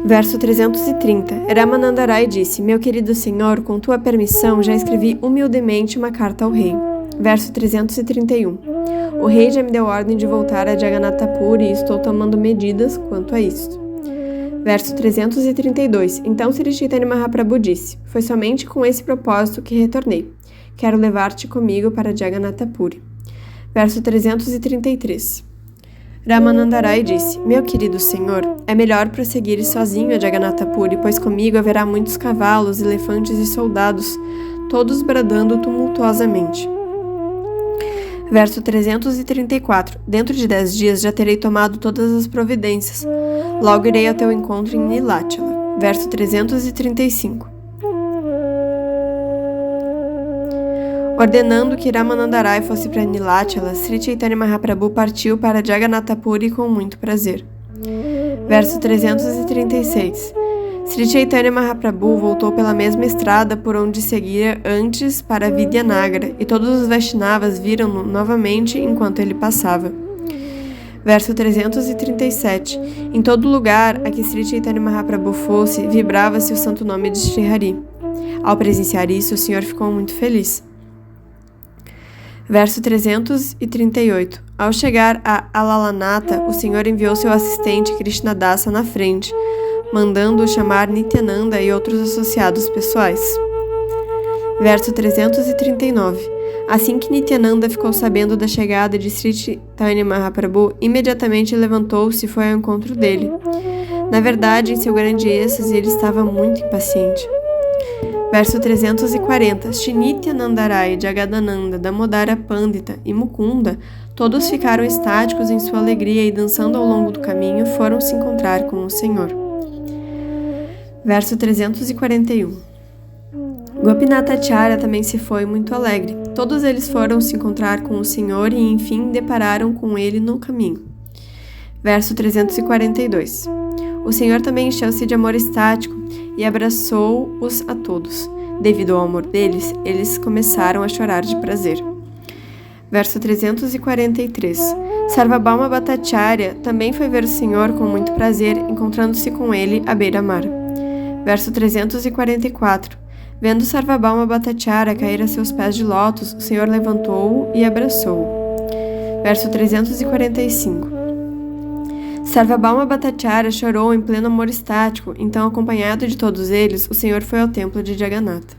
Verso 330. Ramananda Rai disse: meu querido Senhor, com tua permissão, já escrevi humildemente uma carta ao rei. Verso 331. O rei já me deu ordem de voltar a Jagannatha Puri e estou tomando medidas quanto a isto. Verso 332. Então Sri Chaitanya Mahaprabhu disse: foi somente com esse propósito que retornei. Quero levar-te comigo para Jagannatha Puri. Verso 333. Ramananda Rai disse: meu querido Senhor, é melhor prosseguir sozinho a Jagannatha Puri, pois comigo haverá muitos cavalos, elefantes e soldados, todos bradando tumultuosamente. Verso 334. Dentro de 10 dias já terei tomado todas as providências. Logo irei ao teu encontro em Nilátila. Verso 335. Ordenando que Ramanandarai fosse para Nilátila, Sri Chaitanya Mahaprabhu partiu para Jagannatha Puri com muito prazer. Verso 336. Sri Chaitanya Mahaprabhu voltou pela mesma estrada por onde seguira antes para Vidyanagara, e todos os Vaishnavas viram-no novamente enquanto ele passava. Verso 337. Em todo lugar a que Sri Chaitanya Mahaprabhu fosse, vibrava-se o santo nome de Sri Hari. Ao presenciar isso, o Senhor ficou muito feliz. Verso 338. Ao chegar a Alalanatha, o Senhor enviou seu assistente Krishnadasa na frente, mandando-o chamar Nityananda e outros associados pessoais. Verso 339. Assim que Nityananda ficou sabendo da chegada de Sri Chaitanya Mahaprabhu, imediatamente levantou-se e foi ao encontro dele. Na verdade, em seu grande êxtase, ele estava muito impaciente. Verso 340. Shri Nityanandarai, Jagadananda, Damodara Pandita e Mukunda, todos ficaram estáticos em sua alegria e, dançando ao longo do caminho, foram se encontrar com o Senhor. Verso 341. Gopinath Acharya também se foi muito alegre. Todos eles foram se encontrar com o Senhor e, enfim, depararam com ele no caminho. Verso 342. O Senhor também encheu-se de amor estático e abraçou-os a todos. Devido ao amor deles, eles começaram a chorar de prazer. Verso 343. Sarvabhauma Bhattacharya também foi ver o Senhor com muito prazer, encontrando-se com ele à beira-mar. Verso 344. Vendo Sarvabhauma Bhattacharya cair a seus pés de lótus, o Senhor levantou-o e abraçou-o. Verso 345. Sarvabhauma Bhattacharya chorou em pleno amor estático, então, acompanhado de todos eles, o Senhor foi ao templo de Jagannatha.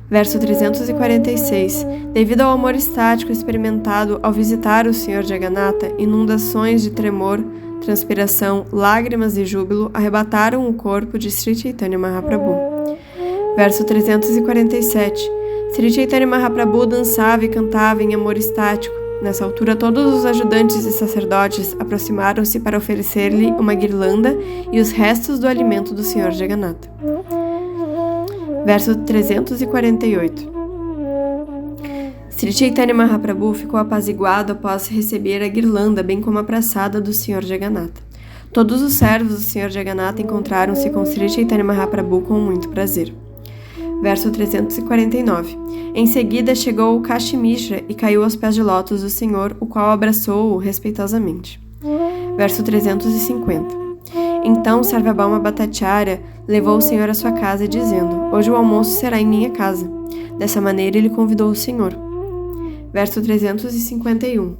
Verso 346. Devido ao amor estático experimentado ao visitar o Senhor Jagannatha, inundações de tremor, transpiração, lágrimas e júbilo arrebataram o corpo de Sri Chaitanya Mahaprabhu. Verso 347. Sri Chaitanya Mahaprabhu dançava e cantava em amor estático. Nessa altura, todos os ajudantes e sacerdotes aproximaram-se para oferecer-lhe uma guirlanda e os restos do alimento do Senhor Jagannatha. Verso 348. Sri Chaitanya Mahaprabhu ficou apaziguado após receber a guirlanda, bem como a praçada do Senhor Jagannatha. Todos os servos do Senhor Jagannatha encontraram-se com Sri Chaitanya Mahaprabhu com muito prazer. Verso 349. Em seguida chegou o Kashimishra e caiu aos pés de lótus do Senhor, o qual abraçou-o respeitosamente. Verso 350. Então Sarvabhauma Bhattacharya levou o Senhor à sua casa, dizendo: Hoje o almoço será em minha casa. Dessa maneira ele convidou o Senhor. Verso 351.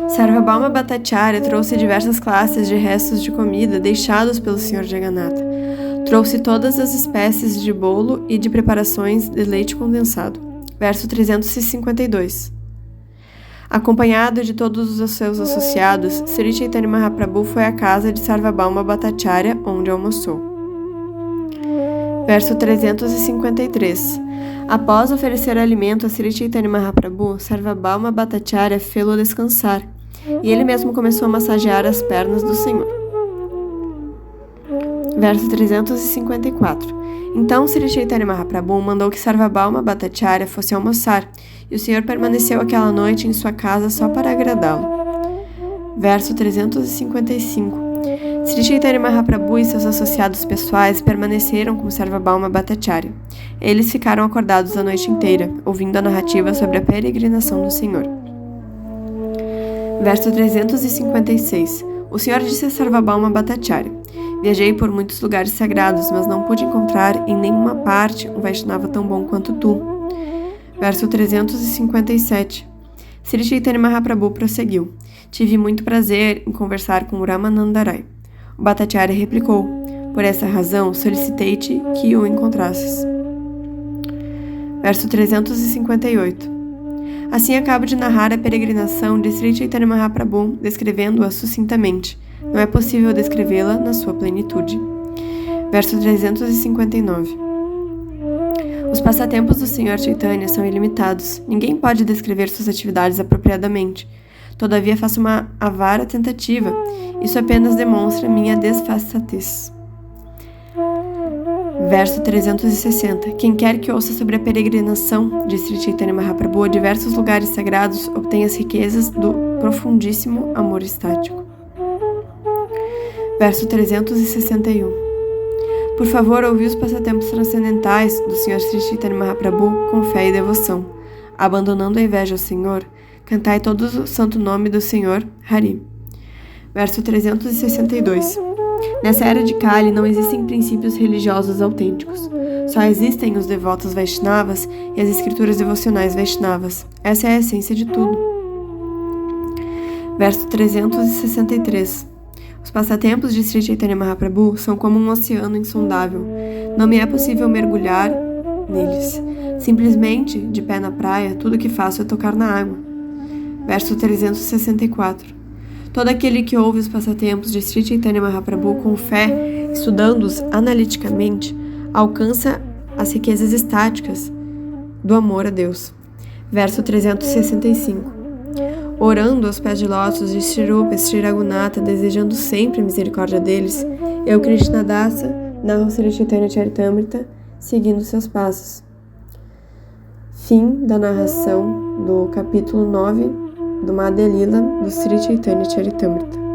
Sarvabhauma Bhattacharya trouxe diversas classes de restos de comida deixados pelo Senhor Jagannatha. Trouxe todas as espécies de bolo e de preparações de leite condensado. Verso 352. Acompanhado de todos os seus associados, Sri Chaitanya Mahaprabhu foi à casa de Sarvabhauma Bhattacharya, onde almoçou. Verso 353. Após oferecer alimento a Sri Chaitanya Mahaprabhu, Sarvabhauma Bhattacharya fê-lo descansar, e ele mesmo começou a massagear as pernas do Senhor. Verso 354. Então Sri Chaitanya Mahaprabhu mandou que Sarvabhauma Bhattacharya fosse almoçar, e o Senhor permaneceu aquela noite em sua casa só para agradá-lo. Verso 355. Sri Chaitanya Mahaprabhu e seus associados pessoais permaneceram com Sarvabhauma Bhattacharya. Eles ficaram acordados a noite inteira, ouvindo a narrativa sobre a peregrinação do Senhor. Verso 356. O Senhor disse a Sarvabhauma Bhattacharya: Viajei por muitos lugares sagrados, mas não pude encontrar em nenhuma parte um Vaishnava tão bom quanto tu. Verso 357. Sri Chaitanya Mahaprabhu prosseguiu: Tive muito prazer em conversar com Ramanandarai. O Bhattacharya replicou: Por essa razão, solicitei-te que o encontrasses. Verso 358. Assim acabo de narrar a peregrinação de Sri Chaitanya Mahaprabhu, descrevendo-a sucintamente. Não é possível descrevê-la na sua plenitude. Verso 359. Os passatempos do Sr. Chaitanya são ilimitados. Ninguém pode descrever suas atividades apropriadamente. Todavia faço uma avara tentativa. Isso apenas demonstra minha desfaçatez. Verso 360. Quem quer que ouça sobre a peregrinação de Sri Chaitanya Mahaprabhu a diversos lugares sagrados obtém as riquezas do profundíssimo amor estático. Verso 361. Por favor, ouvi os passatempos transcendentais do Sr. Sri Chaitanya Mahaprabhu com fé e devoção. Abandonando a inveja ao Senhor, cantai todo o santo nome do Senhor, Hari. Verso 362. Nessa era de Kali não existem princípios religiosos autênticos. Só existem os devotos Vaishnavas e as escrituras devocionais Vaishnavas. Essa é a essência de tudo. Verso 363. Os passatempos de Sri Chaitanya Mahaprabhu são como um oceano insondável. Não me é possível mergulhar neles. Simplesmente, de pé na praia, tudo o que faço é tocar na água. Verso 364. Todo aquele que ouve os passatempos de Sri Chaitanya Mahaprabhu com fé, estudando-os analiticamente, alcança as riquezas estáticas do amor a Deus. Verso 365. Orando aos pés de lótus de Sri Rupa e Sri Raghunatha, desejando sempre a misericórdia deles, eu, Krishnadasa, narro Sri Chaitanya Charitamrita, seguindo seus passos. Fim da narração do capítulo 9 do Madhya Lila do Sri Chaitanya Charitamrita.